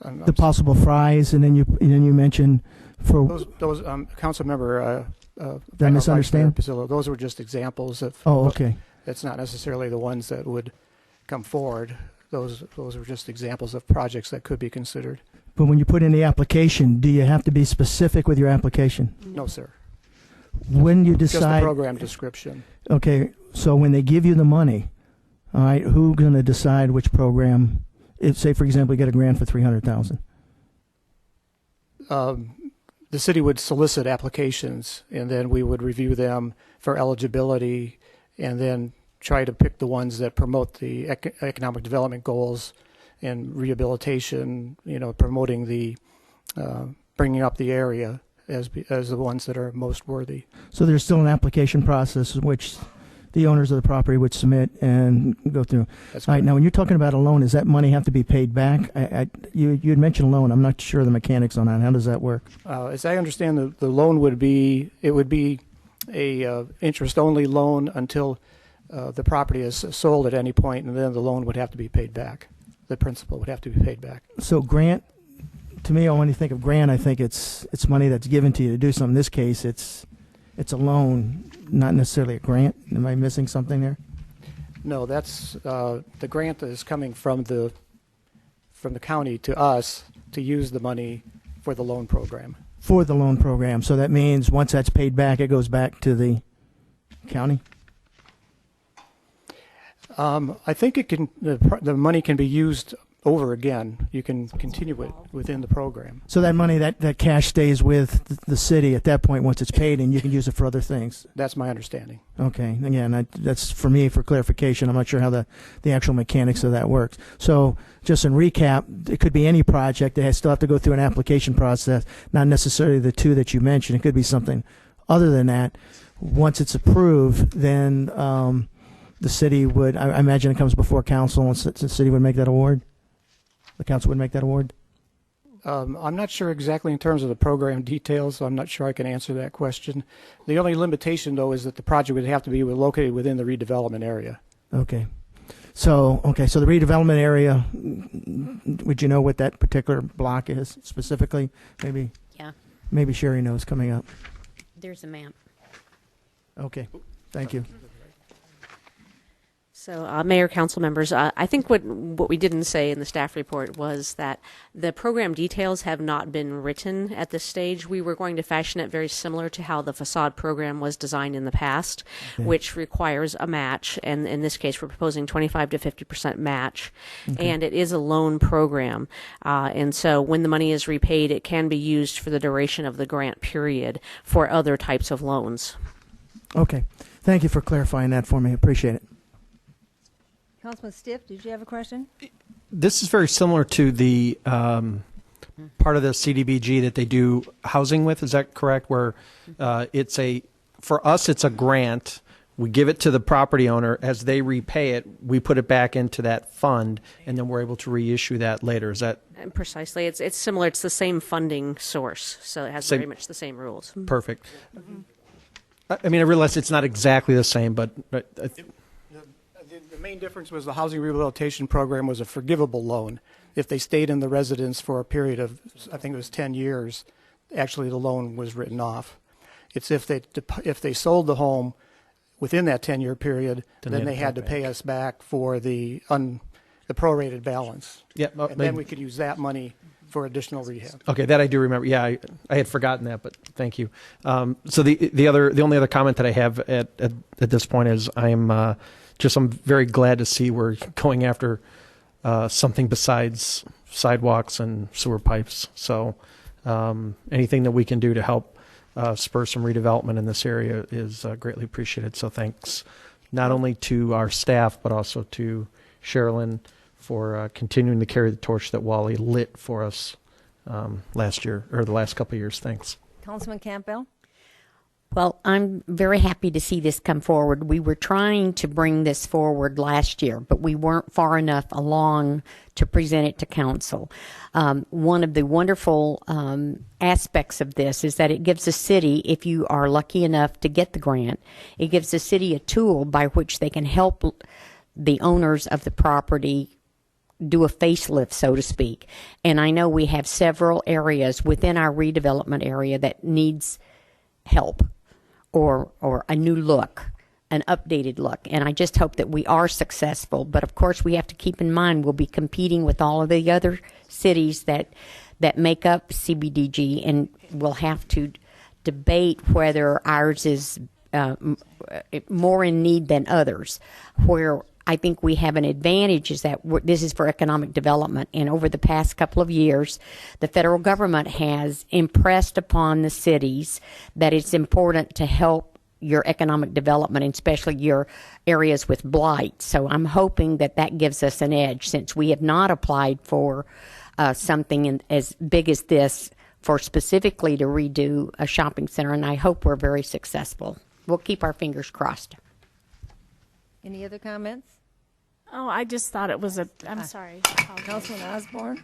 Speaker 1: The possible fries, and then you mentioned for
Speaker 12: those council member.
Speaker 1: Did I misunderstand?
Speaker 12: Pizzillo, those were just examples of.
Speaker 1: Oh, okay.
Speaker 12: That's not necessarily the ones that would come forward. Those were just examples of projects that could be considered.
Speaker 1: But when you put in the application, do you have to be specific with your application?
Speaker 12: No, sir.
Speaker 1: When you
Speaker 12: Just
Speaker 1: decide,
Speaker 12: the program description.
Speaker 1: okay, so when they give you the money, all right, who's going to decide which program? If, say, for example, you get a grant for $300,000.
Speaker 12: The city would solicit applications, and then we would review them for eligibility, and then try to pick the ones that promote the economic development goals and rehabilitation. Promoting the bringing up the area as the ones that are most worthy.
Speaker 1: So there's still an application process in which the owners of the property would submit and go through.
Speaker 12: That's
Speaker 1: all right.
Speaker 12: correct.
Speaker 1: Now, when you're talking about a loan, does that money have to be paid back? You had mentioned a loan. I'm not sure the mechanics on that. How does that work?
Speaker 12: As I understand, the loan would be a interest-only loan until the property is sold at any point, and then the loan would have to be paid back. The principal would have to be paid back.
Speaker 1: So grant, to me, when you think of grant, I think it's money that's given to you to do something. In this case, it's a loan, not necessarily a grant. Am I missing something there?
Speaker 12: No, that's the grant is coming from the county to us to use the money for the loan program.
Speaker 1: For the loan program. So that means once that's paid back, it goes back to the county?
Speaker 12: I think the money can be used over again. You can continue it within the program.
Speaker 1: So that money, that cash stays with the city at that point once it's paid, and you can use it for other things?
Speaker 12: That's my understanding.
Speaker 1: Okay. Again, that's for me for clarification. I'm not sure how the actual mechanics of that works. So just in recap, it could be any project. They still have to go through an application process, not necessarily the two that you mentioned. It could be something other than that. Once it's approved, then the city would, I imagine it comes before council, and the city would make that award? The council would make that award?
Speaker 12: I'm not sure exactly in terms of the program details, so I'm not sure I can answer that question. The only limitation, though, is that the project would have to be located within the redevelopment area.
Speaker 1: Okay. So the redevelopment area, would you know what that particular block is specifically?
Speaker 8: Yeah,
Speaker 1: Maybe Sherry knows coming up.
Speaker 8: there's a map.
Speaker 1: Okay. Thank you.
Speaker 13: So, Mayor, council members, I think what we didn't say in the staff report was that the program details have not been written at this stage. We were going to fashion it very similar to how the facade program was designed in the past, which requires a match, and in this case, we're proposing 25 to 50% match, and it is a loan program, and so when the money is repaid, it can be used for the duration of the grant period for other types of loans.
Speaker 1: Okay. Thank you for clarifying that for me. Appreciate it.
Speaker 3: Councilman Stiff, did you have a question?
Speaker 7: This is very similar to the part of the CDBG that they do housing with. Is that correct? Where for us, it's a grant. We give it to the property owner. As they repay it, we put it back into that fund, and then we're able to reissue that later. Is that
Speaker 13: precisely? It's similar. It's the same funding source, so it has very much the same rules.
Speaker 7: Perfect. I mean, I realize it's not exactly the same, but
Speaker 12: The main difference was the housing rehabilitation program was a forgivable loan. If they stayed in the residence for a period of, I think it was 10 years, actually the loan was written off. It's if they sold the home within that 10-year period, then they had to pay us back for the prorated balance.
Speaker 7: Yeah,
Speaker 12: and then we could use that money for additional rehab.
Speaker 7: Okay, that I do remember. Yeah, I had forgotten that, but thank you. So the only other comment that I have at this point is I'm very glad to see we're going after something besides sidewalks and sewer pipes. So anything that we can do to help spur some redevelopment in this area is greatly appreciated. So thanks not only to our staff, but also to Sherilyn for continuing to carry the torch that Wally lit for us last year, or the last couple of years. Thanks.
Speaker 3: Councilman Campbell?
Speaker 8: Well, I'm very happy to see this come forward. We were trying to bring this forward last year, but we weren't far enough along to present it to council. One of the wonderful aspects of this is that it gives the city, if you are lucky enough to get the grant, it gives the city a tool by which they can help the owners of the property do a facelift, so to speak. And I know we have several areas within our redevelopment area that needs help or a new look, an updated look. And I just hope that we are successful. But of course, we have to keep in mind we'll be competing with all of the other cities that make up CBDG, and we'll have to debate whether ours is more in need than others. Where I think we have an advantage is that this is for economic development. And over the past couple of years, the federal government has impressed upon the cities that it's important to help your economic development, and especially your areas with blight. So I'm hoping that that gives us an edge, since we have not applied for something as big as this for specifically to redo a shopping center. And I hope we're very successful. We'll keep our fingers crossed.
Speaker 3: Any other comments?
Speaker 14: Oh, I just thought it was I'm sorry.
Speaker 3: Councilman Osborne?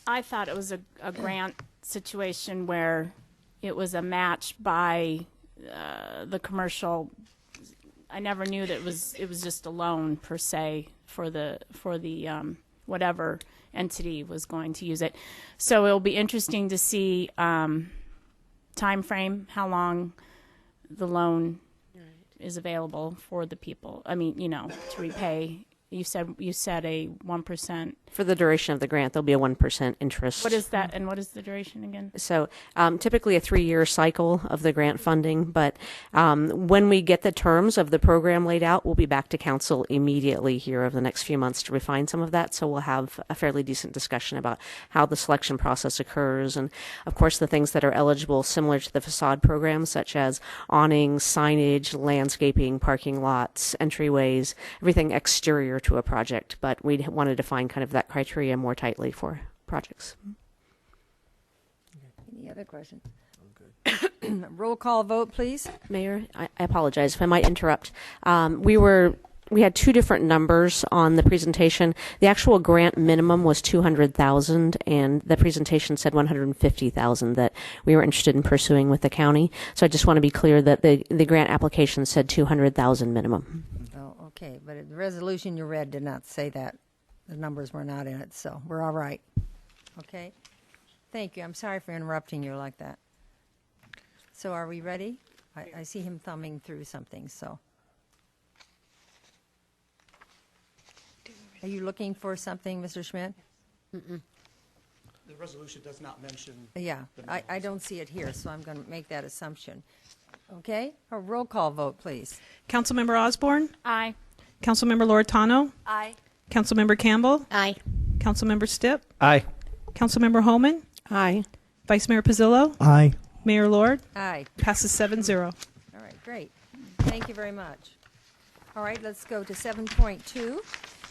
Speaker 14: I thought it was a grant situation where it was a match by the commercial. I never knew that it was just a loan per se for the whatever entity was going to use it. So it'll be interesting to see time frame, how long the loan is available for the people. I mean, to repay. You said a 1%.
Speaker 13: For the duration of the grant, there'll be a 1% interest.
Speaker 14: What is that, and what is the duration again?
Speaker 13: So typically a 3-year cycle of the grant funding, but when we get the terms of the program laid out, we'll be back to council immediately here over the next few months to refine some of that. So we'll have a fairly decent discussion about how the selection process occurs, and of course the things that are eligible similar to the facade program, such as awnings, signage, landscaping, parking lots, entryways, everything exterior to a project. But we want to define kind of that criteria more tightly for projects.
Speaker 3: Any other questions? Roll call vote, please.
Speaker 13: Mayor, I apologize if I might interrupt. We had two different numbers on the presentation. The actual grant minimum was $200,000, and the presentation said $150,000 that we were interested in pursuing with the county. So I just want to be clear that the grant application said $200,000 minimum.
Speaker 3: Oh, okay, but the resolution you read did not say that. The numbers were not in it, so we're all right. Okay? Thank you. I'm sorry for interrupting you like that. So are we ready? I see him thumbing through something, so. Are you looking for something, Mr. Schmidt?
Speaker 12: The resolution does not mention.
Speaker 3: Yeah, I don't see it here, so I'm going to make that assumption. Okay? A roll call vote, please.
Speaker 9: Councilmember Osborne?
Speaker 14: Aye.
Speaker 9: Councilmember Loretano?
Speaker 2: Aye.
Speaker 9: Councilmember Campbell?
Speaker 8: Aye.
Speaker 9: Councilmember Stipp?
Speaker 7: Aye.
Speaker 9: Councilmember Holman?
Speaker 13: Aye.
Speaker 9: Vice Mayor Pizzillo?
Speaker 7: Aye.
Speaker 9: Mayor Lord?
Speaker 3: Aye.
Speaker 9: Passes 7-0.
Speaker 3: All right, great. Thank you very much. All right, let's go to 7.2.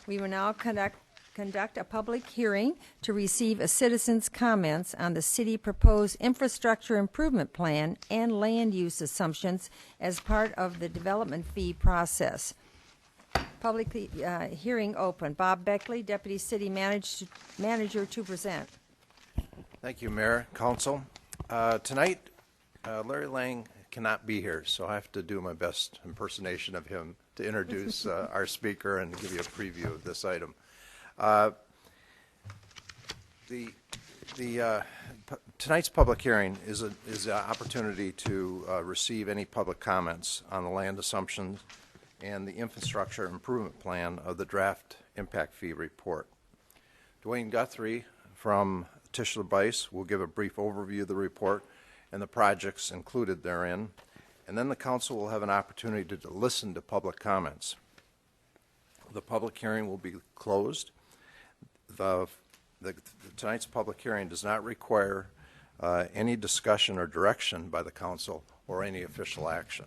Speaker 3: We will now conduct a public hearing to receive a citizen's comments on the city proposed infrastructure improvement plan and land use assumptions as part of the development fee process. Public hearing open. Bob Beckley, Deputy City Manager, to present.
Speaker 15: Thank you, Mayor, Council. Tonight, Larry Lang cannot be here, so I have to do my best impersonation of him to introduce our speaker and give you a preview of this item. Tonight's public hearing is an opportunity to receive any public comments on the land assumptions and the infrastructure improvement plan of the draft impact fee report. Dwayne Guthrie from Tischler Bice will give a brief overview of the report and the projects included therein, and then the council will have an opportunity to listen to public comments. The public hearing will be closed. Tonight's public hearing does not require any discussion or direction by the council or any official action.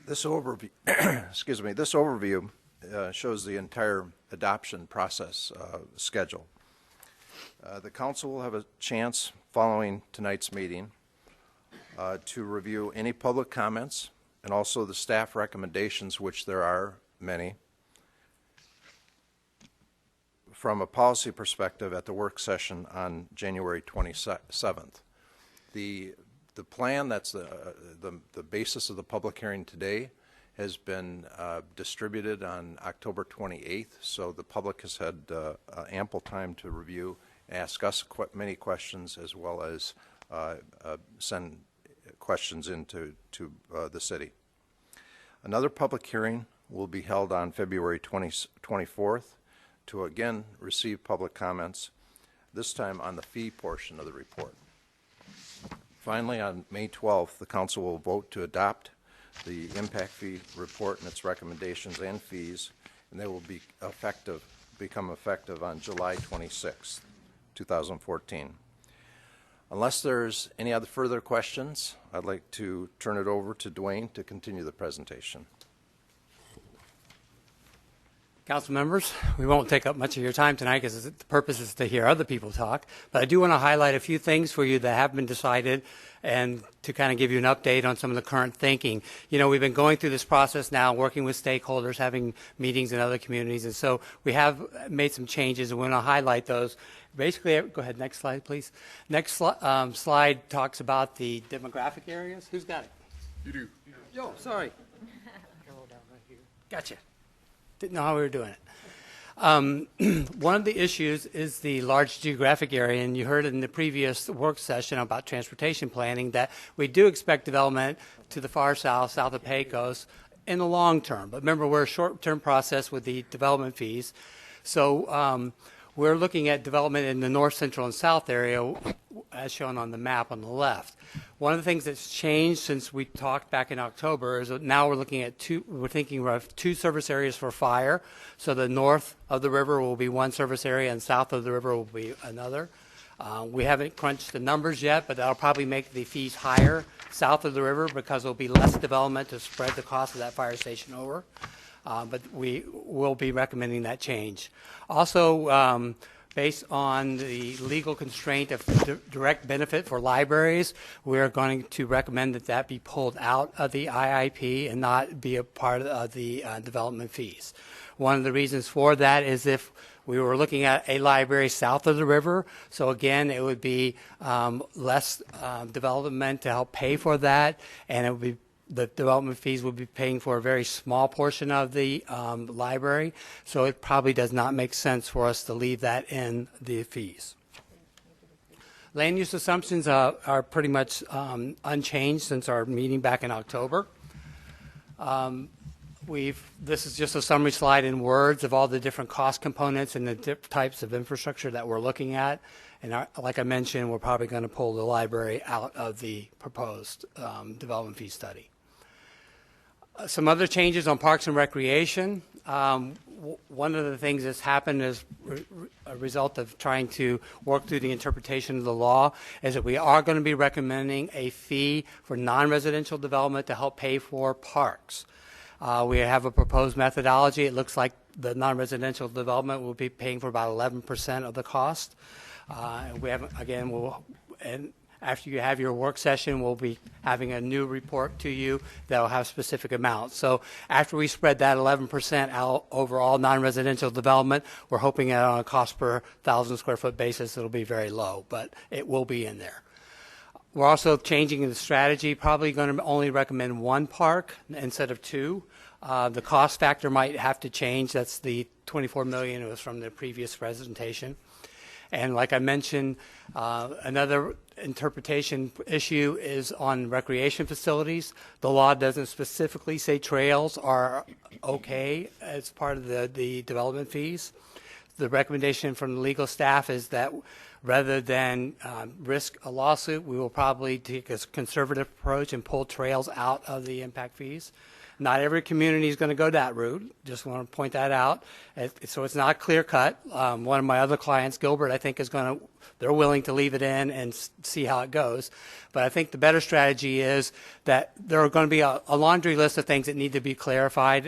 Speaker 15: This overview, this overview shows the entire adoption process schedule. The council will have a chance following tonight's meeting to review any public comments and also the staff recommendations, which there are many, from a policy perspective at the work session on January 27th. The plan that's the basis of the public hearing today has been distributed on October 28th, so the public has had ample time to review, ask us many questions, as well as send questions into the city. Another public hearing will be held on February 24th to again receive public comments, this time on the fee portion of the report. Finally, on May 12th, the council will vote to adopt the impact fee report and its recommendations and fees, and they will become effective on July 26th, 2014. Unless there's any other further questions, I'd like to turn it over to Dwayne to continue the presentation.
Speaker 16: Council members, we won't take up much of your time tonight because the purpose is to hear other people talk, but I do want to highlight a few things for you that have been decided and to kind of give you an update on some of the current thinking. You know, we've been going through this process now, working with stakeholders, having meetings in other communities, and so we have made some changes and we want to highlight those. Basically, go ahead, next slide, please. Next slide talks about the demographic areas. Who's got it?
Speaker 17: You do.
Speaker 16: Yo, sorry. Gotcha. Didn't know how we were doing it. One of the issues is the large geographic area, and you heard in the previous work session about transportation planning that we do expect development to the far south of Pecos in the long term. But remember, we're a short-term process with the development fees. So we're looking at development in the north, central, and south area as shown on the map on the left. One of the things that's changed since we talked back in October is that now we're thinking of two service areas for fire. So the north of the river will be one service area and south of the river will be another. We haven't crunched the numbers yet, but that'll probably make the fees higher south of the river because there'll be less development to spread the cost of that fire station over. But we will be recommending that change. Also, based on the legal constraint of direct benefit for libraries, we're going to recommend that that be pulled out of the IIP and not be a part of the development fees. One of the reasons for that is if we were looking at a library south of the river, so again, it would be less development to help pay for that, and it would be the development fees would be paying for a very small portion of the library, so it probably does not make sense for us to leave that in the fees. Land use assumptions are pretty much unchanged since our meeting back in October. This is just a summary slide in words of all the different cost components and the types of infrastructure that we're looking at. And like I mentioned, we're probably going to pull the library out of the proposed development fee study. Some other changes on Parks and Recreation. One of the things that's happened as a result of trying to work through the interpretation of the law is that we are going to be recommending a fee for non-residential development to help pay for parks. We have a proposed methodology. It looks like the non-residential development will be paying for about 11% of the cost. We have, again, and after you have your work session, we'll be having a new report to you that will have specific amounts. So after we spread that 11% out over all non-residential development, we're hoping that on a cost per 1,000 square foot basis, it'll be very low, but it will be in there. We're also changing the strategy, probably going to only recommend one park instead of two. The cost factor might have to change. That's the $24 million. It was from the previous presentation. And like I mentioned, another interpretation issue is on recreation facilities. The law doesn't specifically say trails are okay as part of the development fees. The recommendation from the legal staff is that rather than risk a lawsuit, we will probably take a conservative approach and pull trails out of the impact fees. Not every community is going to go that route. Just want to point that out. So it's not clear cut. One of my other clients, Gilbert, I think is going to they're willing to leave it in and see how it goes. But I think the better strategy is that there are going to be a laundry list of things that need to be clarified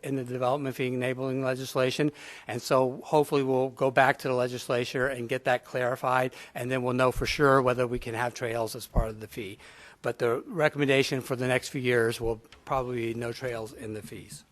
Speaker 16: in the development fee enabling legislation. And so hopefully we'll go back to the legislature and get that clarified, and then we'll know for sure whether we can have trails as part of the fee. But the recommendation for the next few years will probably be no trails in the fees.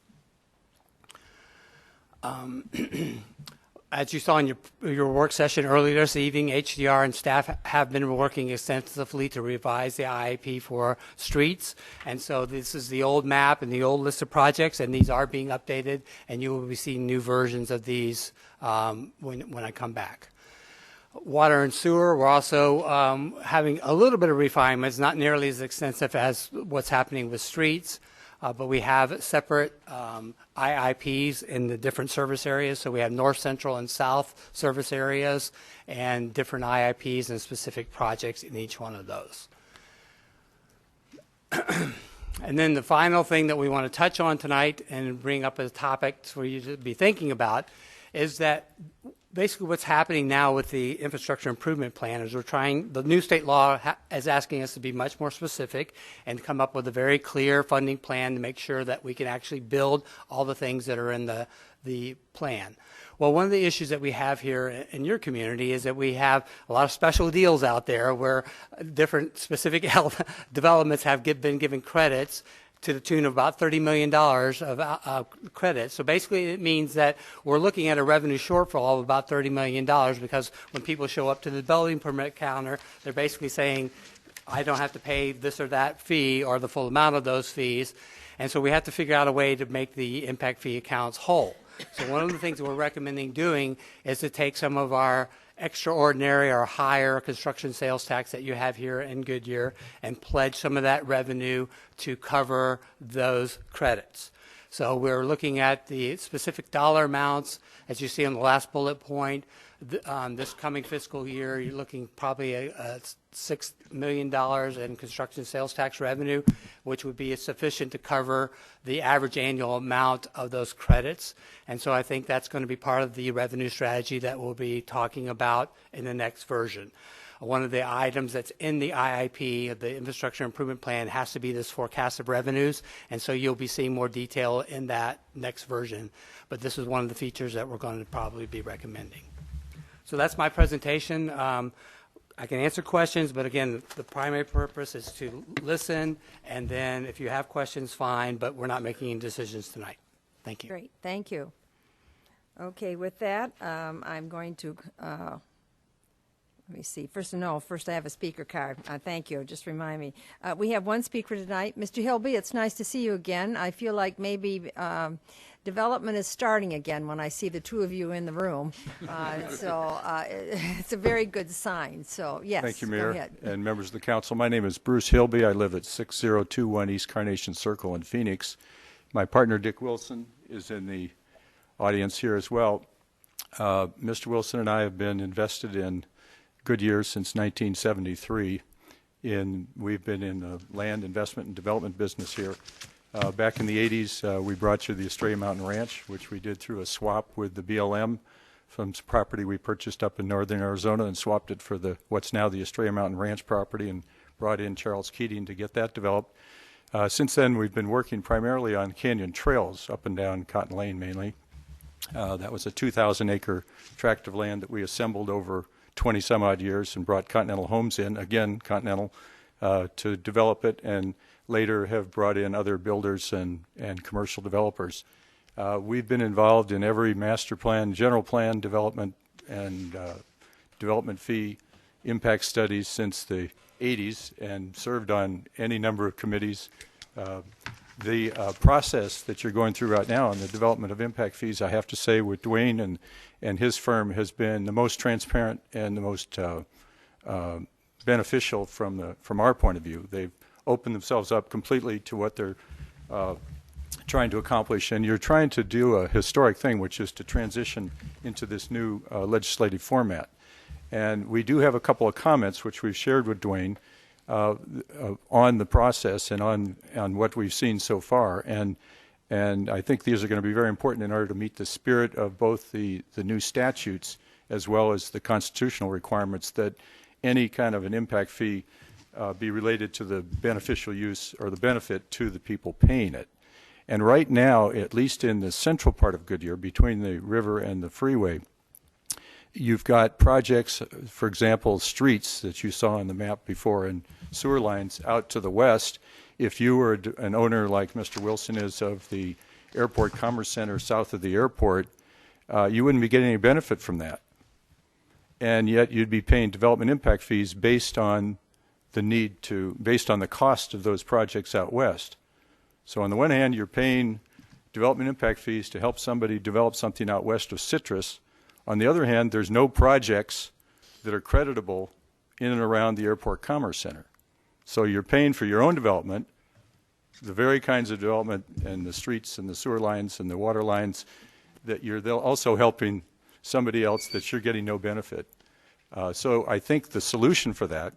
Speaker 16: As you saw in your work session earlier this evening, HDR and staff have been working extensively to revise the IIP for streets. And so this is the old map and the old list of projects, and these are being updated, and you will be seeing new versions of these when I come back. Water and sewer, we're also having a little bit of refinements, not nearly as extensive as what's happening with streets. But we have separate IIPs in the different service areas. So we have north, central, and south service areas and different IIPs and specific projects in each one of those. And then the final thing that we want to touch on tonight and bring up as a topic for you to be thinking about is that basically what's happening now with the infrastructure improvement plan is the new state law is asking us to be much more specific and come up with a very clear funding plan to make sure that we can actually build all the things that are in the plan. Well, one of the issues that we have here in your community is that we have a lot of special deals out there where different specific developments have been given credits to the tune of about $30 million of credit. So basically it means that we're looking at a revenue shortfall of about $30 million because when people show up to the building permit counter, they're basically saying, I don't have to pay this or that fee or the full amount of those fees. And so we have to figure out a way to make the impact fee accounts whole. So one of the things that we're recommending doing is to take some of our extraordinary or higher construction sales tax that you have here in Goodyear and pledge some of that revenue to cover those credits. So we're looking at the specific dollar amounts, as you see on the last bullet point. This coming fiscal year, you're looking probably at $6 million in construction sales tax revenue, which would be sufficient to cover the average annual amount of those credits. And so I think that's going to be part of the revenue strategy that we'll be talking about in the next version. One of the items that's in the IIP, the Infrastructure Improvement Plan, has to be this forecast of revenues, and so you'll be seeing more detail in that next version. But this is one of the features that we're going to probably be recommending. So that's my presentation. I can answer questions, but again, the primary purpose is to listen, and then if you have questions, fine, but we're not making any decisions tonight. Thank you.
Speaker 3: Great, thank you. Okay, with that, I'm going to, let me see. First I have a speaker card. Thank you, just remind me. We have one speaker tonight. Mr. Hilby, it's nice to see you again. I feel like maybe development is starting again when I see the two of you in the room. So it's a very good sign. So, yes,
Speaker 17: thank you, Mayor,
Speaker 3: go ahead.
Speaker 17: and members of the council. My name is Bruce Hilby. I live at 6021 East Carnation Circle in Phoenix. My partner, Dick Wilson, is in the audience here as well. Mr. Wilson and I have been invested in Goodyear since 1973. We've been in the land investment and development business here. Back in the 80s, we brought you the Estrella Mountain Ranch, which we did through a swap with the BLM from some property we purchased up in northern Arizona and swapped it for what's now the Estrella Mountain Ranch property and brought in Charles Keating to get that developed. Since then, we've been working primarily on canyon trails up and down Cotton Lane mainly. That was a 2,000-acre tract of land that we assembled over 20 some odd years and brought Continental Homes in, again Continental, to develop it, and later have brought in other builders and commercial developers. We've been involved in every master plan, general plan development, and development fee impact studies since the 80s and served on any number of committees. The process that you're going through right now on the development of impact fees, I have to say, with Dwayne and his firm, has been the most transparent and the most beneficial from our point of view. They've opened themselves up completely to what they're trying to accomplish, and you're trying to do a historic thing, which is to transition into this new legislative format. And we do have a couple of comments which we've shared with Dwayne on the process and on what we've seen so far, and I think these are going to be very important in order to meet the spirit of both the new statutes as well as the constitutional requirements that any kind of an impact fee be related to the beneficial use or the benefit to the people paying it. And right now, at least in the central part of Goodyear, between the river and the freeway, you've got projects, for example, streets that you saw on the map before and sewer lines out to the west. If you were an owner like Mr. Wilson is of the Airport Commerce Center south of the airport, you wouldn't be getting any benefit from that. And yet you'd be paying development impact fees based on based on the cost of those projects out west. So on the one hand, you're paying development impact fees to help somebody develop something out west of Citrus. On the other hand, there's no projects that are creditable in and around the Airport Commerce Center. So you're paying for your own development, the very kinds of development and the streets and the sewer lines and the water lines that you're also helping somebody else that you're getting no benefit. So I think the solution for that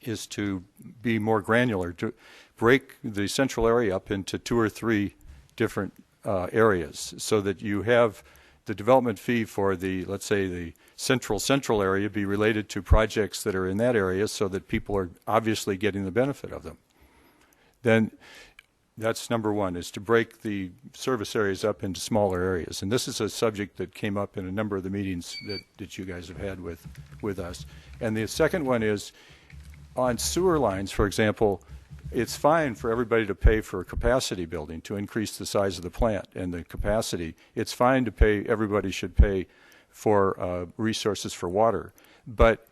Speaker 17: is to be more granular, to break the central area up into 2 or 3 different areas so that you have the development fee for the, let's say, the central area be related to projects that are in that area so that people are obviously getting the benefit of them. Then that's number one, is to break the service areas up into smaller areas. And this is a subject that came up in a number of the meetings that you guys have had with us. And the second one is on sewer lines, for example, it's fine for everybody to pay for a capacity building to increase the size of the plant and the capacity. It's fine to pay, everybody should pay for resources for water. But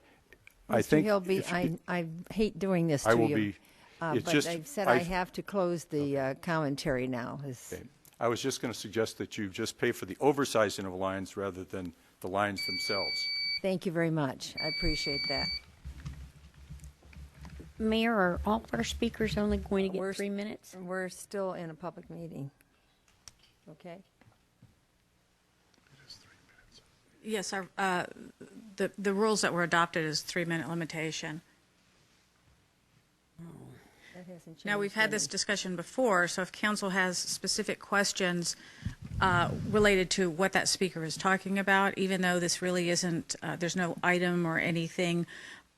Speaker 3: Mr.
Speaker 17: I think
Speaker 3: Hilby, I hate doing this to you. But I've said I have to close the commentary now.
Speaker 17: Okay. I was just going to suggest that you just pay for the oversizing of lines rather than the lines themselves.
Speaker 3: Thank you very much. I appreciate that.
Speaker 8: Mayor, are all of our speakers only going to get 3 minutes?
Speaker 3: We're still in a public meeting. Okay.
Speaker 5: Yes, the rules that were adopted is 3-minute limitation.
Speaker 3: That hasn't changed.
Speaker 5: Now, we've had this discussion before, so if council has specific questions related to what that speaker is talking about, even though this really isn't, there's no item or anything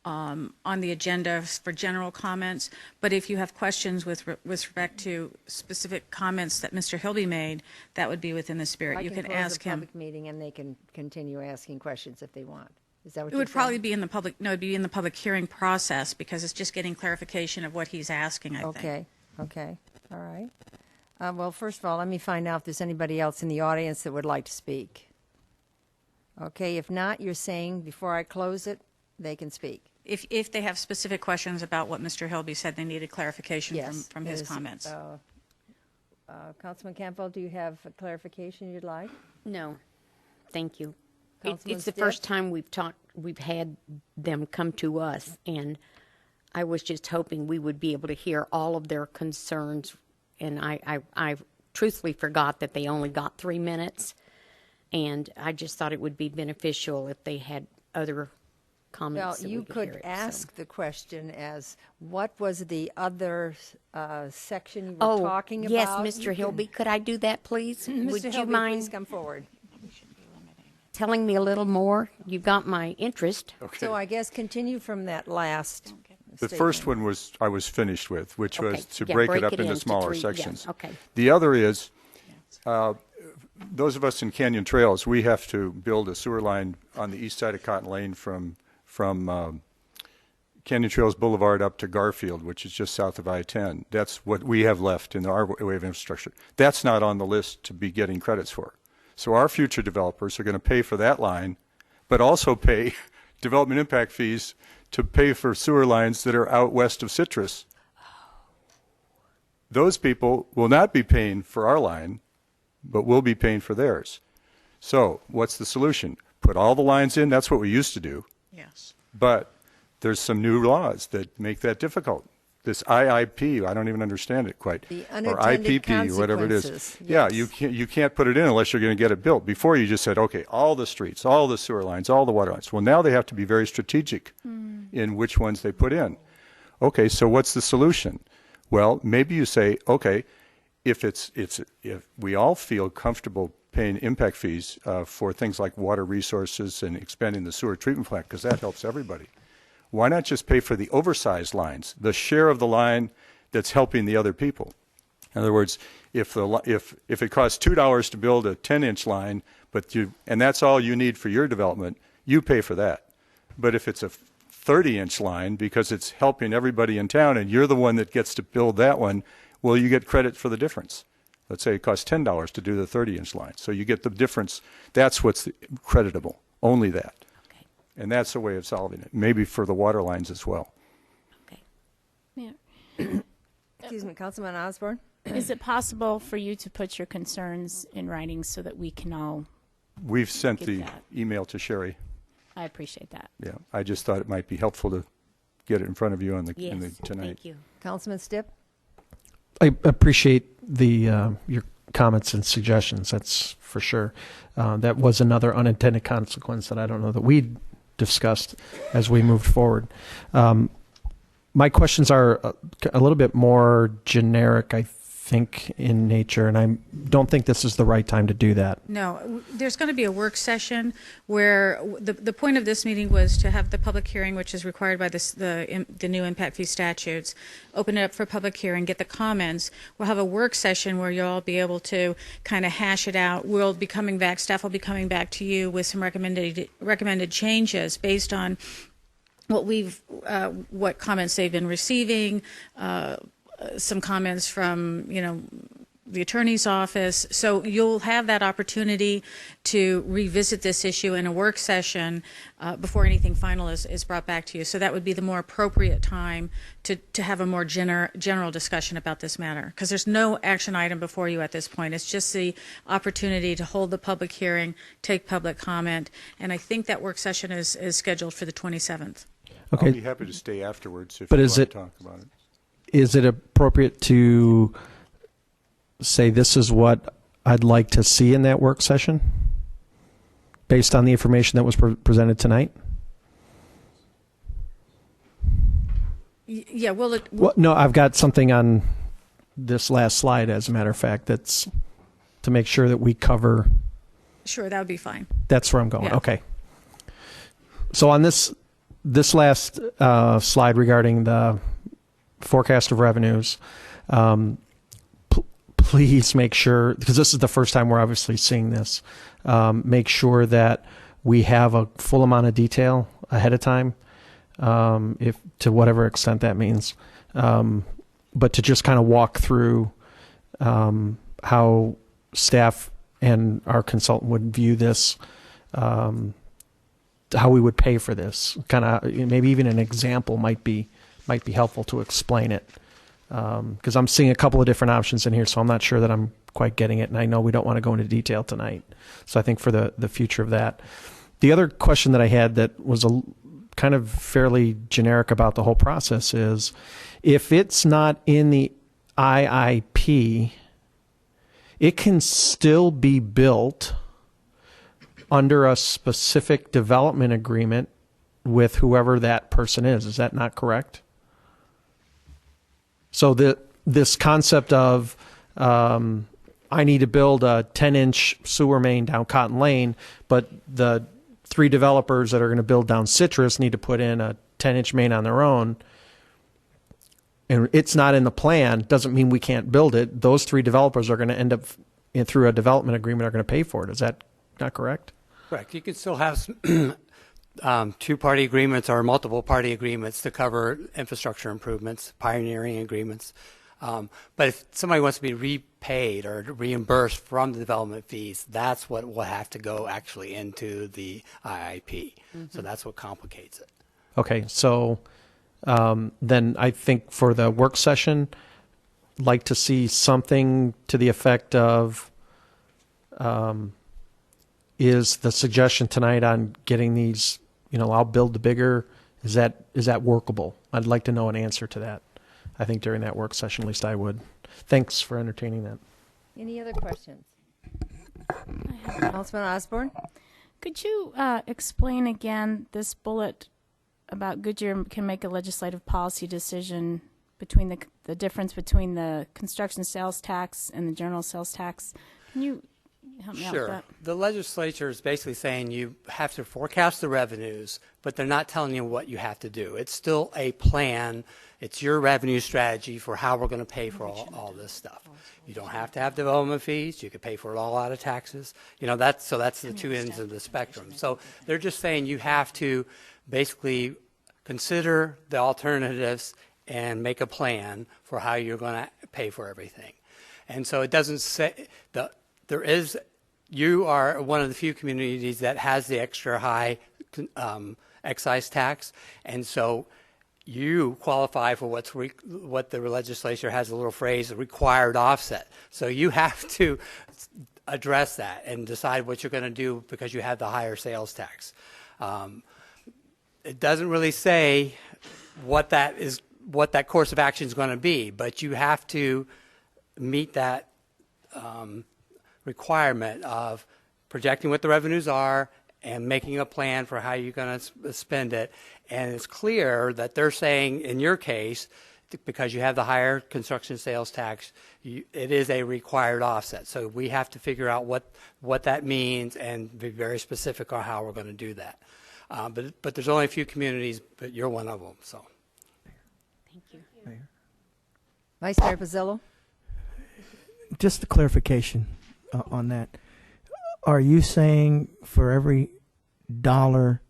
Speaker 5: on the agenda for general comments, but if you have questions with respect to specific comments that Mr. Hilby made, that would be within the spirit. You can ask him.
Speaker 3: Public meeting, and they can continue asking questions if they want. Is that what
Speaker 5: it would probably be in the public? No, it'd be in the public hearing process because it's just getting clarification of what he's asking. I think.
Speaker 3: Okay. All right. Well, first of all, let me find out if there's anybody else in the audience that would like to speak. Okay. If not, you're saying before I close it, they can speak.
Speaker 5: If they have specific questions about what Mr. Hilby said, they needed clarification from his comments.
Speaker 3: Councilman Campbell, do you have a clarification you'd like?
Speaker 8: No, thank you.
Speaker 3: Councilman
Speaker 8: It's the
Speaker 3: Stitt?
Speaker 8: first time we've had them come to us, and I was just hoping we would be able to hear all of their concerns. And I truthfully forgot that they only got 3 minutes, and I just thought it would be beneficial if they had other comments.
Speaker 3: Well, you could ask the question as, what was the other section you were talking
Speaker 8: yes,
Speaker 3: about?
Speaker 8: Mr. Hilby, could I do that, please?
Speaker 3: Mr.
Speaker 8: Would
Speaker 3: Hilby,
Speaker 8: you mind
Speaker 3: please come forward.
Speaker 8: telling me a little more? You got my interest.
Speaker 17: Okay.
Speaker 3: So I guess continue from that last
Speaker 17: The first one I was finished with, which was to break it up into smaller
Speaker 8: 3,
Speaker 17: sections.
Speaker 8: Yes, okay.
Speaker 17: The other is, those of us in Canyon Trails, we have to build a sewer line on the east side of Cotton Lane from Canyon Trails Boulevard up to Garfield, which is just south of I-10. That's what we have left in our way of infrastructure. That's not on the list to be getting credits for. So our future developers are going to pay for that line, but also pay development impact fees to pay for sewer lines that are out west of Citrus. Those people will not be paying for our line, but will be paying for theirs. So what's the solution? Put all the lines in. That's what we used to do.
Speaker 5: Yes.
Speaker 17: But there's some new laws that make that difficult. This IIP, I don't even understand it quite,
Speaker 3: The
Speaker 17: or
Speaker 3: unintended
Speaker 17: IPP, whatever it is.
Speaker 3: consequences,
Speaker 17: Yeah,
Speaker 3: yes.
Speaker 17: you can't put it in unless you're going to get it built. Before you just said, okay, all the streets, all the sewer lines, all the water lines. Well, now they have to be very strategic in which ones they put in. Okay, so what's the solution? Well, maybe you say, okay, if we all feel comfortable paying impact fees for things like water resources and expanding the sewer treatment plant, because that helps everybody. Why not just pay for the oversized lines, the share of the line that's helping the other people? In other words, if it costs $2 to build a 10-inch line, and that's all you need for your development, you pay for that. But if it's a 30-inch line because it's helping everybody in town and you're the one that gets to build that one, well, you get credit for the difference. Let's say it costs $10 to do the 30-inch line. So you get the difference. That's what's creditable, only that.
Speaker 14: Okay.
Speaker 17: And that's a way of solving it, maybe for the water lines as well.
Speaker 14: Okay. Yeah.
Speaker 3: Excuse me, Councilman Osborne.
Speaker 14: Is it possible for you to put your concerns in writing so that we can all?
Speaker 17: We've sent
Speaker 14: get
Speaker 17: the
Speaker 14: that?
Speaker 17: email to Sherry.
Speaker 14: I appreciate that.
Speaker 17: Yeah, I just thought it might be helpful to get it in front of you on
Speaker 8: Yes,
Speaker 17: tonight.
Speaker 8: thank you.
Speaker 3: Councilman Stipp.
Speaker 7: I appreciate your comments and suggestions. That's for sure. That was another unintended consequence that I don't know that we discussed as we moved forward. My questions are a little bit more generic, I think, in nature, and I don't think this is the right time to do that.
Speaker 5: No, there's going to be a work session where the point of this meeting was to have the public hearing, which is required by the new impact fee statutes, open it up for public hearing, get the comments. We'll have a work session where you'll all be able to kind of hash it out. We'll be coming back, staff will be coming back to you with some recommended changes based on what comments they've been receiving, some comments from, the attorney's office. So you'll have that opportunity to revisit this issue in a work session before anything final is brought back to you. So that would be the more appropriate time to have a more general discussion about this matter, because there's no action item before you at this point. It's just the opportunity to hold the public hearing, take public comment, and I think that work session is scheduled for the 27th.
Speaker 7: Okay.
Speaker 17: I'll be happy to stay afterwards if
Speaker 7: But
Speaker 17: you
Speaker 7: is
Speaker 17: want
Speaker 7: it-
Speaker 17: to talk about it.
Speaker 7: Is it appropriate to say this is what I'd like to see in that work session based on the information that was presented tonight?
Speaker 5: Yeah, well,
Speaker 7: No, I've got something on this last slide, as a matter of fact, that's to make sure that we cover.
Speaker 5: sure, that would be fine.
Speaker 7: That's where I'm going.
Speaker 5: Yeah.
Speaker 7: Okay. So on this last slide regarding the forecast of revenues, please make sure, because this is the first time we're obviously seeing this, make sure that we have a full amount of detail ahead of time, if to whatever extent that means, but to just kind of walk through how staff and our consultant would view this, how we would pay for this, kind of maybe even an example might be helpful to explain it, because I'm seeing a couple of different options in here, so I'm not sure that I'm quite getting it, and I know we don't want to go into detail tonight. So I think for the future of that. The other question that I had that was kind of fairly generic about the whole process is, if it's not in the IIP, it can still be built under a specific development agreement with whoever that person is. Is that not correct? So this concept of I need to build a 10-inch sewer main down Cotton Lane, but the 3 developers that are going to build down Citrus need to put in a 10-inch main on their own, and it's not in the plan, doesn't mean we can't build it. Those 3 developers are going to end up, through a development agreement, are going to pay for it. Is that not correct?
Speaker 16: Correct. You could still have two-party agreements or multiple-party agreements to cover infrastructure improvements, pioneering agreements. But if somebody wants to be repaid or reimbursed from the development fees, that's what will have to go actually into the IIP. Mm-hmm. So that's what complicates it.
Speaker 7: Okay, so then I think for the work session, I'd like to see something to the effect of, is the suggestion tonight on getting these, I'll build the bigger, is that workable? I'd like to know an answer to that. I think during that work session, at least I would. Thanks for entertaining that.
Speaker 3: Any other questions? Councilman Osborne?
Speaker 14: Could you explain again this bullet about Goodyear can make a legislative policy decision between the difference between the construction sales tax and the general sales tax? Can you help me out with
Speaker 16: Sure.
Speaker 14: that?
Speaker 16: The legislature is basically saying you have to forecast the revenues, but they're not telling you what you have to do. It's still a plan. It's your revenue strategy for how we're going to pay for all this stuff. You don't have to have development fees. You could pay for it all out of taxes. You know, that's the two ends of the spectrum. So they're just saying you have to basically consider the alternatives and make a plan for how you're going to pay for everything. And so it doesn't say you are one of the few communities that has the extra high excise tax, and so you qualify for what the legislature has a little phrase, a required offset. So you have to address that and decide what you're going to do because you have the higher sales tax. It doesn't really say what that course of action is going to be, but you have to meet that requirement of projecting what the revenues are and making a plan for how you're going to spend it. And it's clear that they're saying, in your case, because you have the higher construction sales tax, it is a required offset. So we have to figure out what that means and be very specific on how we're going to do that. But there's only a few communities, but you're one of them. So,
Speaker 8: Thank you.
Speaker 3: Vice Mayor Pizzillo?
Speaker 1: Just a clarification on that. Are you saying for every dollar,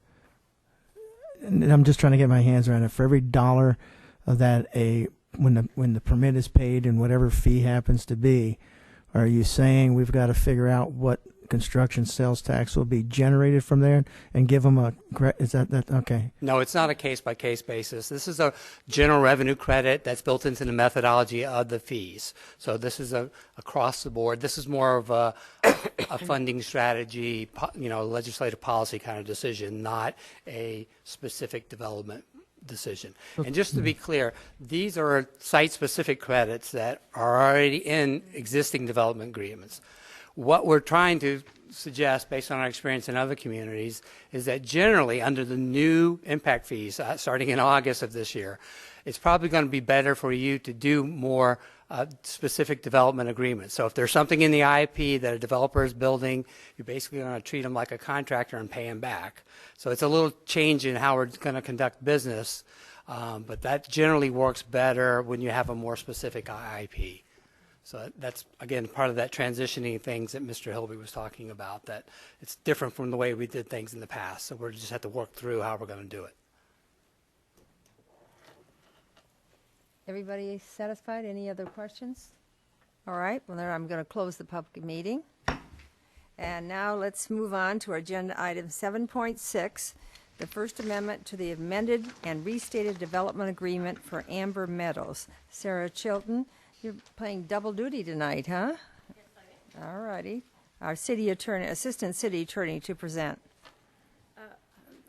Speaker 1: and I'm just trying to get my hands around it, for every dollar that when the permit is paid and whatever fee happens to be, are you saying we've got to figure out what construction sales tax will be generated from there and give them is that okay?
Speaker 16: No, it's not a case-by-case basis. This is a general revenue credit that's built into the methodology of the fees. So this is across the board. This is more of a funding strategy, legislative policy kind of decision, not a specific development decision. And just to be clear, these are site-specific credits that are already in existing development agreements. What we're trying to suggest, based on our experience in other communities, is that generally under the new impact fees, starting in August of this year, it's probably going to be better for you to do more specific development agreements. So if there's something in the IIP that a developer is building, you're basically going to treat them like a contractor and pay them back. So it's a little change in how we're going to conduct business, but that generally works better when you have a more specific IIP. So that's, again, part of that transitioning things that Mr. Hilby was talking about, that it's different from the way we did things in the past. So we just have to work through how we're going to do it.
Speaker 3: Everybody satisfied? Any other questions? All right, well, then I'm going to close the public meeting. And now let's move on to our agenda item 7.6, the First Amendment to the amended and restated development agreement for Amber Meadows. Sarah Chilton, you're playing double duty tonight, huh? Yes, I am. All righty. Our city attorney, assistant city attorney, to present.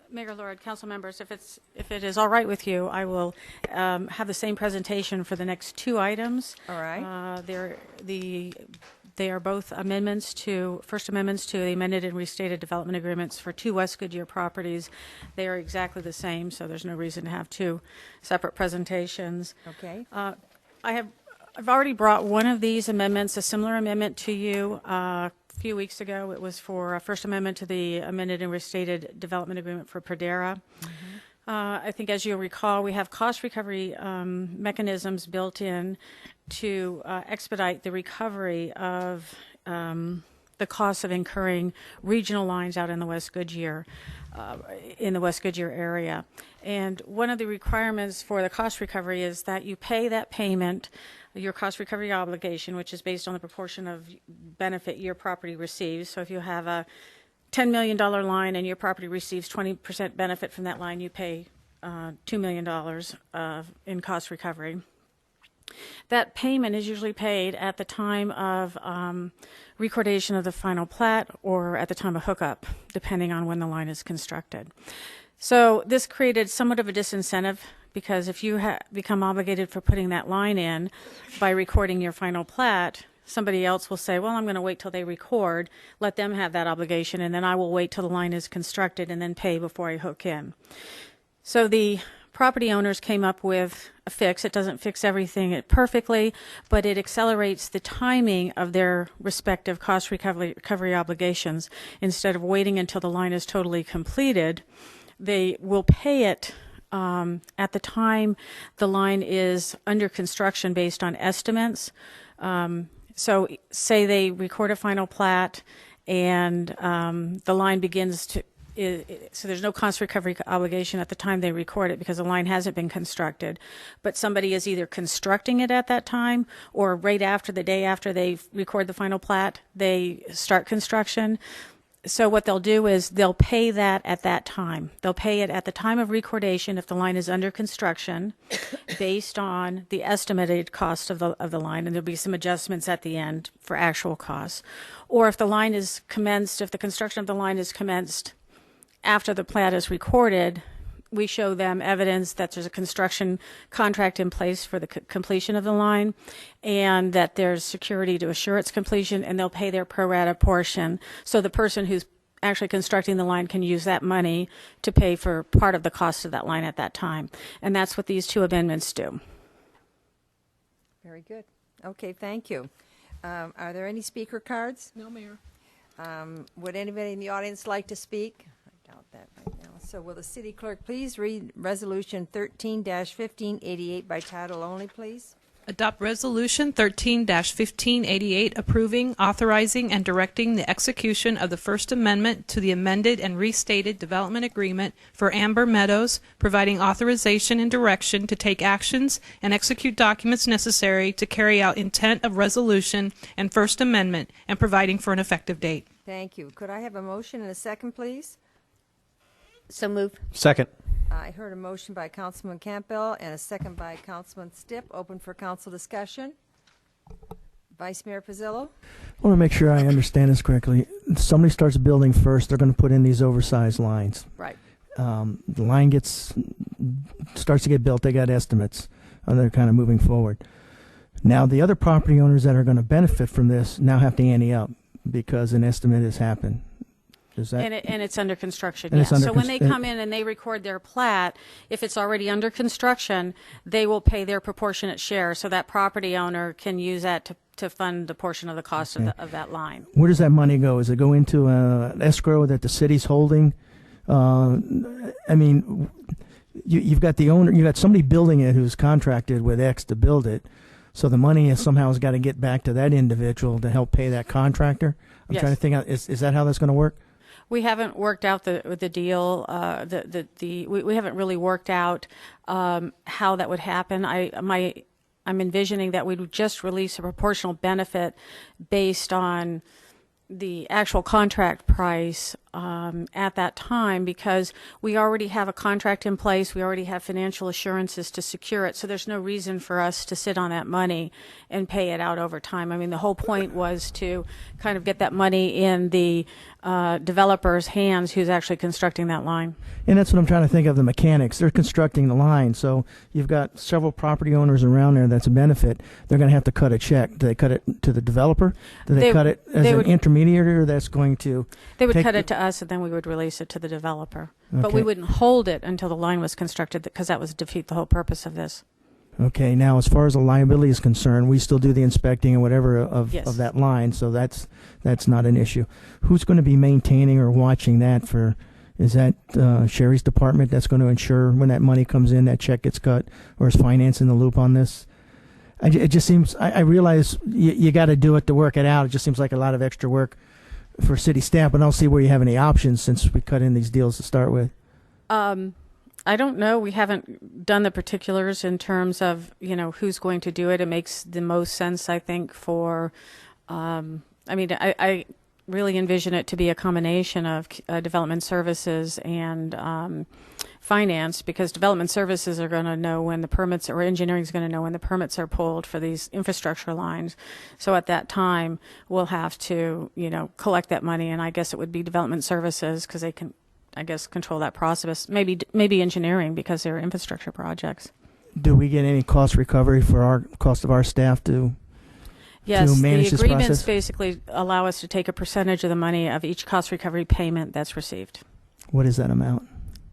Speaker 5: Mayor, Lord, council members, if it is all right with you, I will have the same presentation for the next two items.
Speaker 3: All right.
Speaker 5: They are both first amendments to the amended and restated development agreements for two West Goodyear properties. They are exactly the same, so there's no reason to have two separate presentations.
Speaker 3: Okay.
Speaker 5: I've already brought one of these amendments, a similar amendment, to you a few weeks ago. It was for a First Amendment to the amended and restated development agreement for Pradera. Mm-hmm. I think, as you'll recall, we have cost recovery mechanisms built in to expedite the recovery of the costs of incurring regional lines out in the West Goodyear area. And one of the requirements for the cost recovery is that you pay that payment, your cost recovery obligation, which is based on the proportion of benefit your property receives. So if you have a $10 million line and your property receives 20% benefit from that line, you pay $2 million in cost recovery. That payment is usually paid at the time of recordation of the final plat or at the time of hookup, depending on when the line is constructed. So this created somewhat of a disincentive, because if you become obligated for putting that line in by recording your final plat, somebody else will say, well, I'm going to wait till they record, let them have that obligation, and then I will wait till the line is constructed and then pay before I hook in. So the property owners came up with a fix. It doesn't fix everything perfectly, but it accelerates the timing of their respective cost recovery obligations. Instead of waiting until the line is totally completed, they will pay it at the time the line is under construction based on estimates. So say they record a final plat and the line begins to, so there's no cost recovery obligation at the time they record it because the line hasn't been constructed. But somebody is either constructing it at that time or right after, the day after they record the final plat, they start construction. So what they'll do is they'll pay that at that time. They'll pay it at the time of recordation if the line is under construction based on the estimated cost of the line, and there'll be some adjustments at the end for actual costs. Or if the line is commenced, if the construction of the line is commenced after the plat is recorded, we show them evidence that there's a construction contract in place for the completion of the line and that there's security to assure its completion, and they'll pay their pro rata portion. So the person who's actually constructing the line can use that money to pay for part of the cost of that line at that time. And that's what these two amendments do.
Speaker 3: Very good. Okay, thank you. Are there any speaker cards?
Speaker 9: No, Mayor.
Speaker 3: Would anybody in the audience like to speak? I doubt that right now. So will the city clerk please read Resolution 13-1588 by title only, please?
Speaker 9: Adopt Resolution 13-1588 approving, authorizing, and directing the execution of the First Amendment to the amended and restated development agreement for Amber Meadows, providing authorization and direction to take actions and execute documents necessary to carry out intent of resolution and First Amendment, and providing for an effective date.
Speaker 3: Thank you. Could I have a motion and a second, please?
Speaker 8: So move.
Speaker 7: Second.
Speaker 3: I heard a motion by Councilman Campbell and a second by Councilman Stipp. Open for council discussion. Vice Mayor Pizzillo?
Speaker 1: I want to make sure I understand this correctly. If somebody starts building first, they're going to put in these oversized lines.
Speaker 3: Right.
Speaker 1: The line starts to get built, they got estimates, and they're kind of moving forward. Now, the other property owners that are going to benefit from this now have to ante up because an estimate has happened. Is that?
Speaker 5: And it's under construction,
Speaker 1: And
Speaker 5: yes.
Speaker 1: it's under
Speaker 5: So when they come in and they record their plat, if it's already under construction, they will pay their proportionate share. So that property owner can use that to fund the portion of the cost of that line.
Speaker 1: Where does that money go? Does it go into an escrow that the city's holding? I mean, you've got the owner, you got somebody building it who's contracted with X to build it. So the money somehow has got to get back to that individual to help pay that contractor. I'm
Speaker 5: Yes.
Speaker 1: trying to think out, is that how that's going to work?
Speaker 5: We haven't worked out the deal. We haven't really worked out how that would happen. I'm envisioning that we would just release a proportional benefit based on the actual contract price at that time, because we already have a contract in place. We already have financial assurances to secure it. So there's no reason for us to sit on that money and pay it out over time. I mean, the whole point was to kind of get that money in the developer's hands who's actually constructing that line.
Speaker 1: And that's what I'm trying to think of, the mechanics. They're constructing the line, so you've got several property owners around there that's a benefit. They're going to have to cut a check. Do they cut it to the developer? Do they cut it as an intermediary that's going to...
Speaker 5: They would cut it to us, and then we would release it to the developer. But we
Speaker 1: Okay.
Speaker 5: wouldn't hold it until the line was constructed, because that would defeat the whole purpose of this.
Speaker 1: Okay, now as far as the liability is concerned, we still do the inspecting and whatever of that line, so that's not an issue. Who's going to be maintaining or watching that for? Is that Sherry's department that's going to ensure when that money comes in, that check gets cut, or is finance in the loop on this? It just seems, I realize you got to do it to work it out. It just seems like a lot of extra work for city staff, but I don't see where you have any options since we cut in these deals to start with.
Speaker 5: I don't know. We haven't done the particulars in terms of, who's going to do it. It makes the most sense, I think, for, I really envision it to be a combination of development services and finance, because development services are going to know when the permits, or engineering is going to know when the permits are pulled for these infrastructure lines. So at that time, we'll have to, collect that money, and I guess it would be development services because they can, I guess, control that process. Maybe engineering because they're infrastructure projects.
Speaker 1: Do we get any cost recovery for our cost of our staff to
Speaker 5: Yes,
Speaker 1: manage
Speaker 5: the
Speaker 1: this
Speaker 5: agreements
Speaker 1: process?
Speaker 5: basically allow us to take a percentage of the money of each cost recovery payment that's received.
Speaker 1: What is that amount?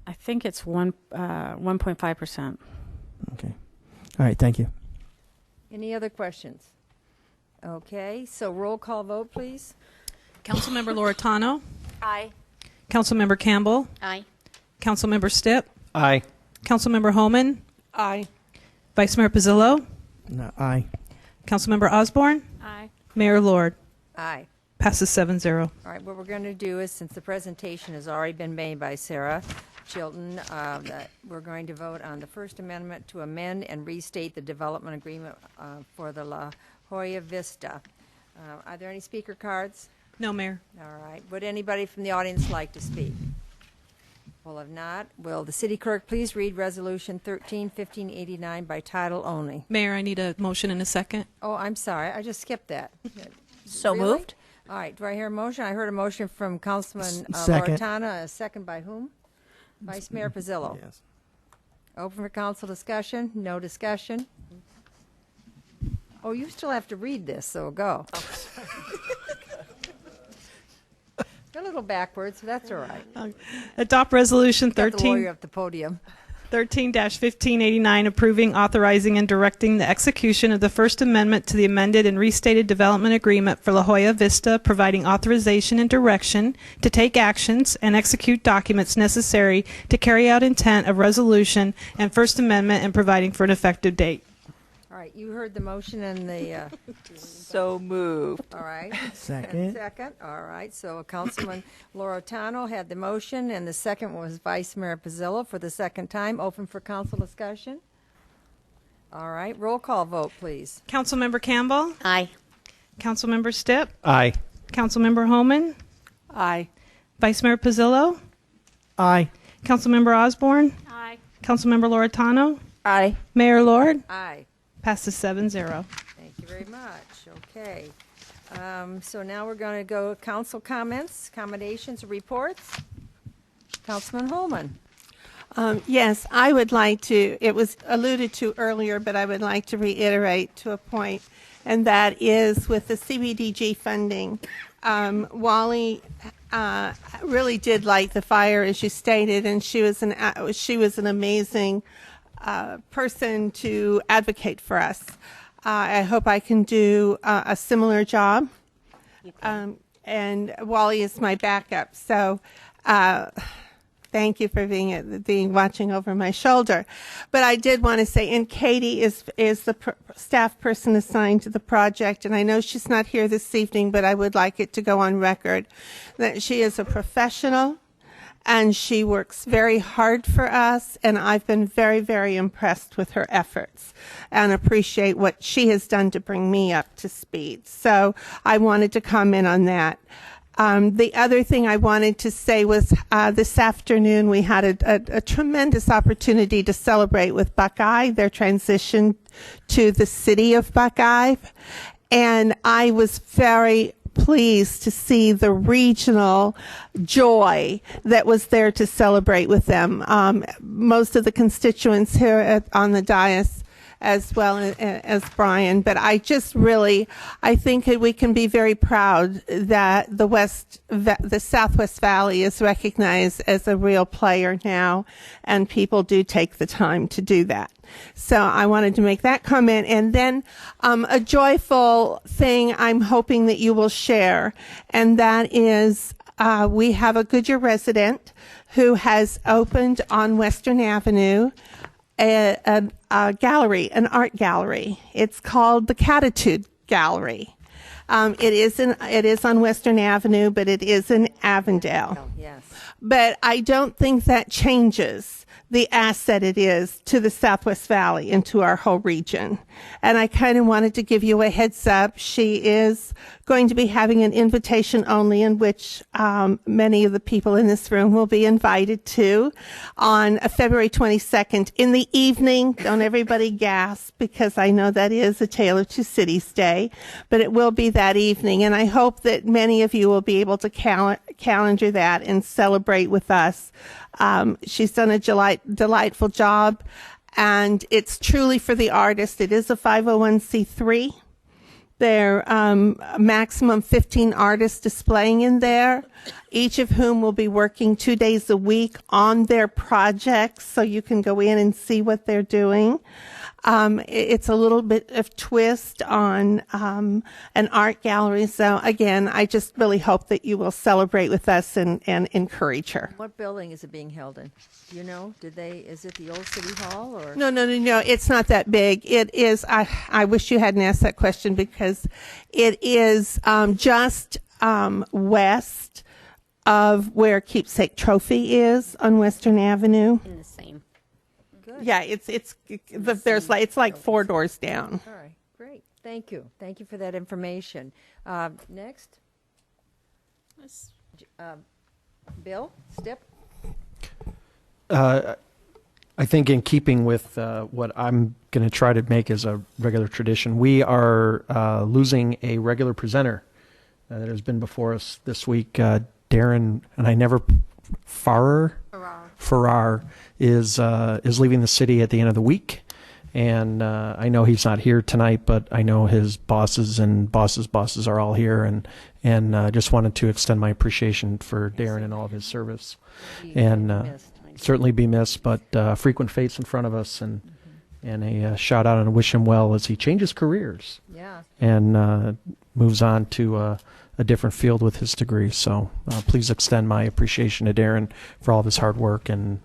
Speaker 14: I think it's 1.5%.
Speaker 1: Okay. All right, thank you.
Speaker 3: Any other questions? Okay, so roll call vote, please.
Speaker 9: Councilmember Loretano.
Speaker 8: Aye.
Speaker 9: Councilmember Campbell.
Speaker 8: Aye.
Speaker 9: Councilmember Stipp.
Speaker 7: Aye.
Speaker 9: Councilmember Homan.
Speaker 3: Aye.
Speaker 9: Vice Mayor Pizzillo.
Speaker 1: No, aye.
Speaker 9: Councilmember Osborne.
Speaker 14: Aye.
Speaker 9: Mayor Lord.
Speaker 3: Aye.
Speaker 9: Passes 7-0.
Speaker 3: All right, what we're going to do is, since the presentation has already been made by Sarah Chilton, that we're going to vote on the First Amendment to amend and restate the development agreement for the La Jolla Vista. Are there any speaker cards?
Speaker 9: No, Mayor.
Speaker 3: All right. Would anybody from the audience like to speak? Well, if not, will the city clerk please read Resolution 13-1589 by title only?
Speaker 9: Mayor, I need a motion and a second.
Speaker 3: Oh, I'm sorry. I just skipped that.
Speaker 2: So
Speaker 3: Really?
Speaker 2: moved.
Speaker 3: All right. Do I hear a motion? I heard a motion from Councilman
Speaker 1: Second.
Speaker 3: Loretana. A second by whom? Vice Mayor Pizzillo.
Speaker 1: Yes.
Speaker 3: Open for council discussion. No discussion. Oh, you still have to read this, so go. A little backwards, but that's all right.
Speaker 9: Adopt Resolution
Speaker 3: Got the lawyer up the podium.
Speaker 9: 13-1589, approving, authorizing, and directing the execution of the First Amendment to the amended and restated development agreement for La Jolla Vista, providing authorization and direction to take actions and execute documents necessary to carry out intent of resolution and First Amendment, and providing for an effective date.
Speaker 3: All right, you heard the motion and the,
Speaker 2: So moved.
Speaker 3: all right.
Speaker 1: Second.
Speaker 3: And second, all right. So Councilman Loretano had the motion, and the second was Vice Mayor Pizzillo for the second time. Open for council discussion. All right, roll call vote, please.
Speaker 9: Councilmember Campbell.
Speaker 8: Aye.
Speaker 9: Councilmember Stipp.
Speaker 7: Aye.
Speaker 9: Councilmember Homan.
Speaker 3: Aye.
Speaker 9: Vice Mayor Pizzillo.
Speaker 1: Aye.
Speaker 9: Councilmember Osborne.
Speaker 14: Aye.
Speaker 9: Councilmember Loretano.
Speaker 2: Aye.
Speaker 9: Mayor Lord.
Speaker 3: Aye.
Speaker 9: Passes 7-0.
Speaker 3: Thank you very much. Okay. So now we're going to go council comments, accommodations, reports. Councilman Holman.
Speaker 18: Yes, I would like to, it was alluded to earlier, but I would like to reiterate to a point, and that is with the CBDG funding. Wally really did light the fire, as you stated, and she was an amazing person to advocate for us. I hope I can do a similar job. And Wally is my backup. So thank you for being watching over my shoulder. But I did want to say, and Katie is the staff person assigned to the project, and I know she's not here this evening, but I would like it to go on record that she is a professional. And she works very hard for us, and I've been very, very impressed with her efforts and appreciate what she has done to bring me up to speed. So I wanted to comment on that. The other thing I wanted to say was this afternoon we had a tremendous opportunity to celebrate with Buckeye, their transition to the city of Buckeye. And I was very pleased to see the regional joy that was there to celebrate with them. Most of the constituents here on the dais, as well as Brian, but I think that we can be very proud that the Southwest Valley is recognized as a real player now, and people do take the time to do that. So I wanted to make that comment. And then a joyful thing I'm hoping that you will share, and that is we have a Goodyear resident who has opened on Western Avenue a gallery, an art gallery. It's called the Catitude Gallery. It is on Western Avenue, but it is in Avondale.
Speaker 3: Oh, yes.
Speaker 18: But I don't think that changes the asset it is to the Southwest Valley and to our whole region. And I kind of wanted to give you a heads up. She is going to be having an invitation only, in which many of the people in this room will be invited to, on February 22nd in the evening. Don't everybody gasp, because I know that is a Tale of Two Cities Day, but it will be that evening. And I hope that many of you will be able to calendar that and celebrate with us. She's done a delightful job, and it's truly for the artist. It is a 501c3, There maximum 15 artists displaying in there, each of whom will be working 2 days a week on their projects, so you can go in and see what they're doing. It's a little bit of twist on an art gallery. So again, I just really hope that you will celebrate with us and encourage her.
Speaker 3: What building is it being held in? Do you know? Is it the old City Hall or?
Speaker 18: No. It's not that big. It is. I wish you hadn't asked that question because it is just west of where Keepsake Trophy is on Western Avenue.
Speaker 8: In the same.
Speaker 3: Good.
Speaker 18: Yeah, it's like 4 doors down.
Speaker 3: All right, great. Thank you. Thank you for that information. Next. Bill, Stip.
Speaker 7: I think in keeping with what I'm going to try to make as a regular tradition, we are losing a regular presenter that has been before us this week. Darren, and I never, Farrar is leaving the city at the end of the week. And I know he's not here tonight, but I know his bosses and bosses are all here. And just wanted to extend my appreciation for Darren and all of his service. And certainly be missed, but frequent face in front of us, and a shout out and wish him well as he changes careers.
Speaker 3: Yeah.
Speaker 7: And moves on to a different field with his degree. So please extend my appreciation to Darren for all of his hard work and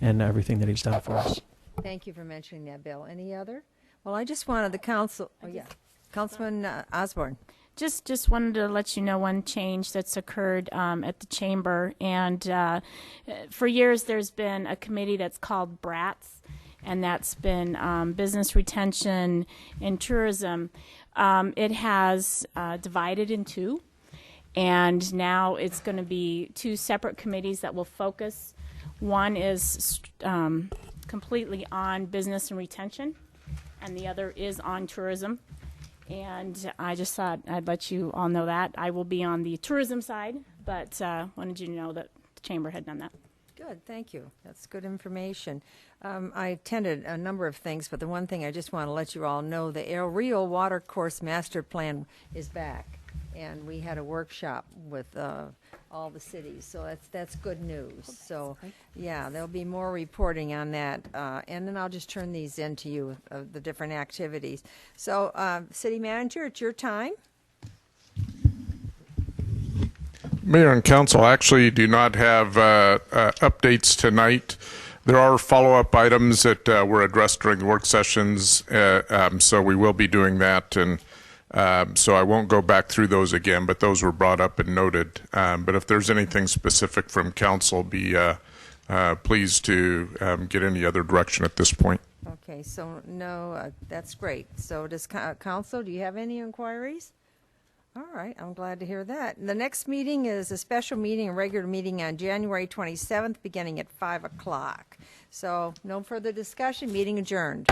Speaker 7: everything that he's done for us.
Speaker 3: Thank you for mentioning that, Bill. Any other? Well, I just wanted the council. Oh, yeah. Councilman Osborne.
Speaker 14: Just wanted to let you know one change that's occurred at the chamber. And for years, there's been a committee that's called BRATS, and that's been business retention and tourism. It has divided in two, and now it's going to be 2 separate committees that will focus. One is completely on business and retention, and the other is on tourism. And I just thought I'd let you all know that. I will be on the tourism side, but wanted you to know that the chamber had done that.
Speaker 3: Good, thank you. That's good information. I attended a number of things, but the one thing I just want to let you all know, the El Rio Watercourse Master Plan is back. And we had a workshop with all the cities, so that's good news. So, yeah, there'll be more reporting on that, and then I'll just turn these in to you, the different activities. So, City Manager, it's your time.
Speaker 19: Mayor and Council actually do not have updates tonight. There are follow-up items that were addressed during the work sessions, so we will be doing that, and so I won't go back through those again, but those were brought up and noted. But if there's anything specific from Council, be pleased to get any other direction at this point.
Speaker 3: Okay, so no, that's great. So does Council, do you have any inquiries? All right, I'm glad to hear that. The next meeting is a special meeting, a regular meeting on January 27th, beginning at 5 o'clock. So no further discussion, meeting adjourned.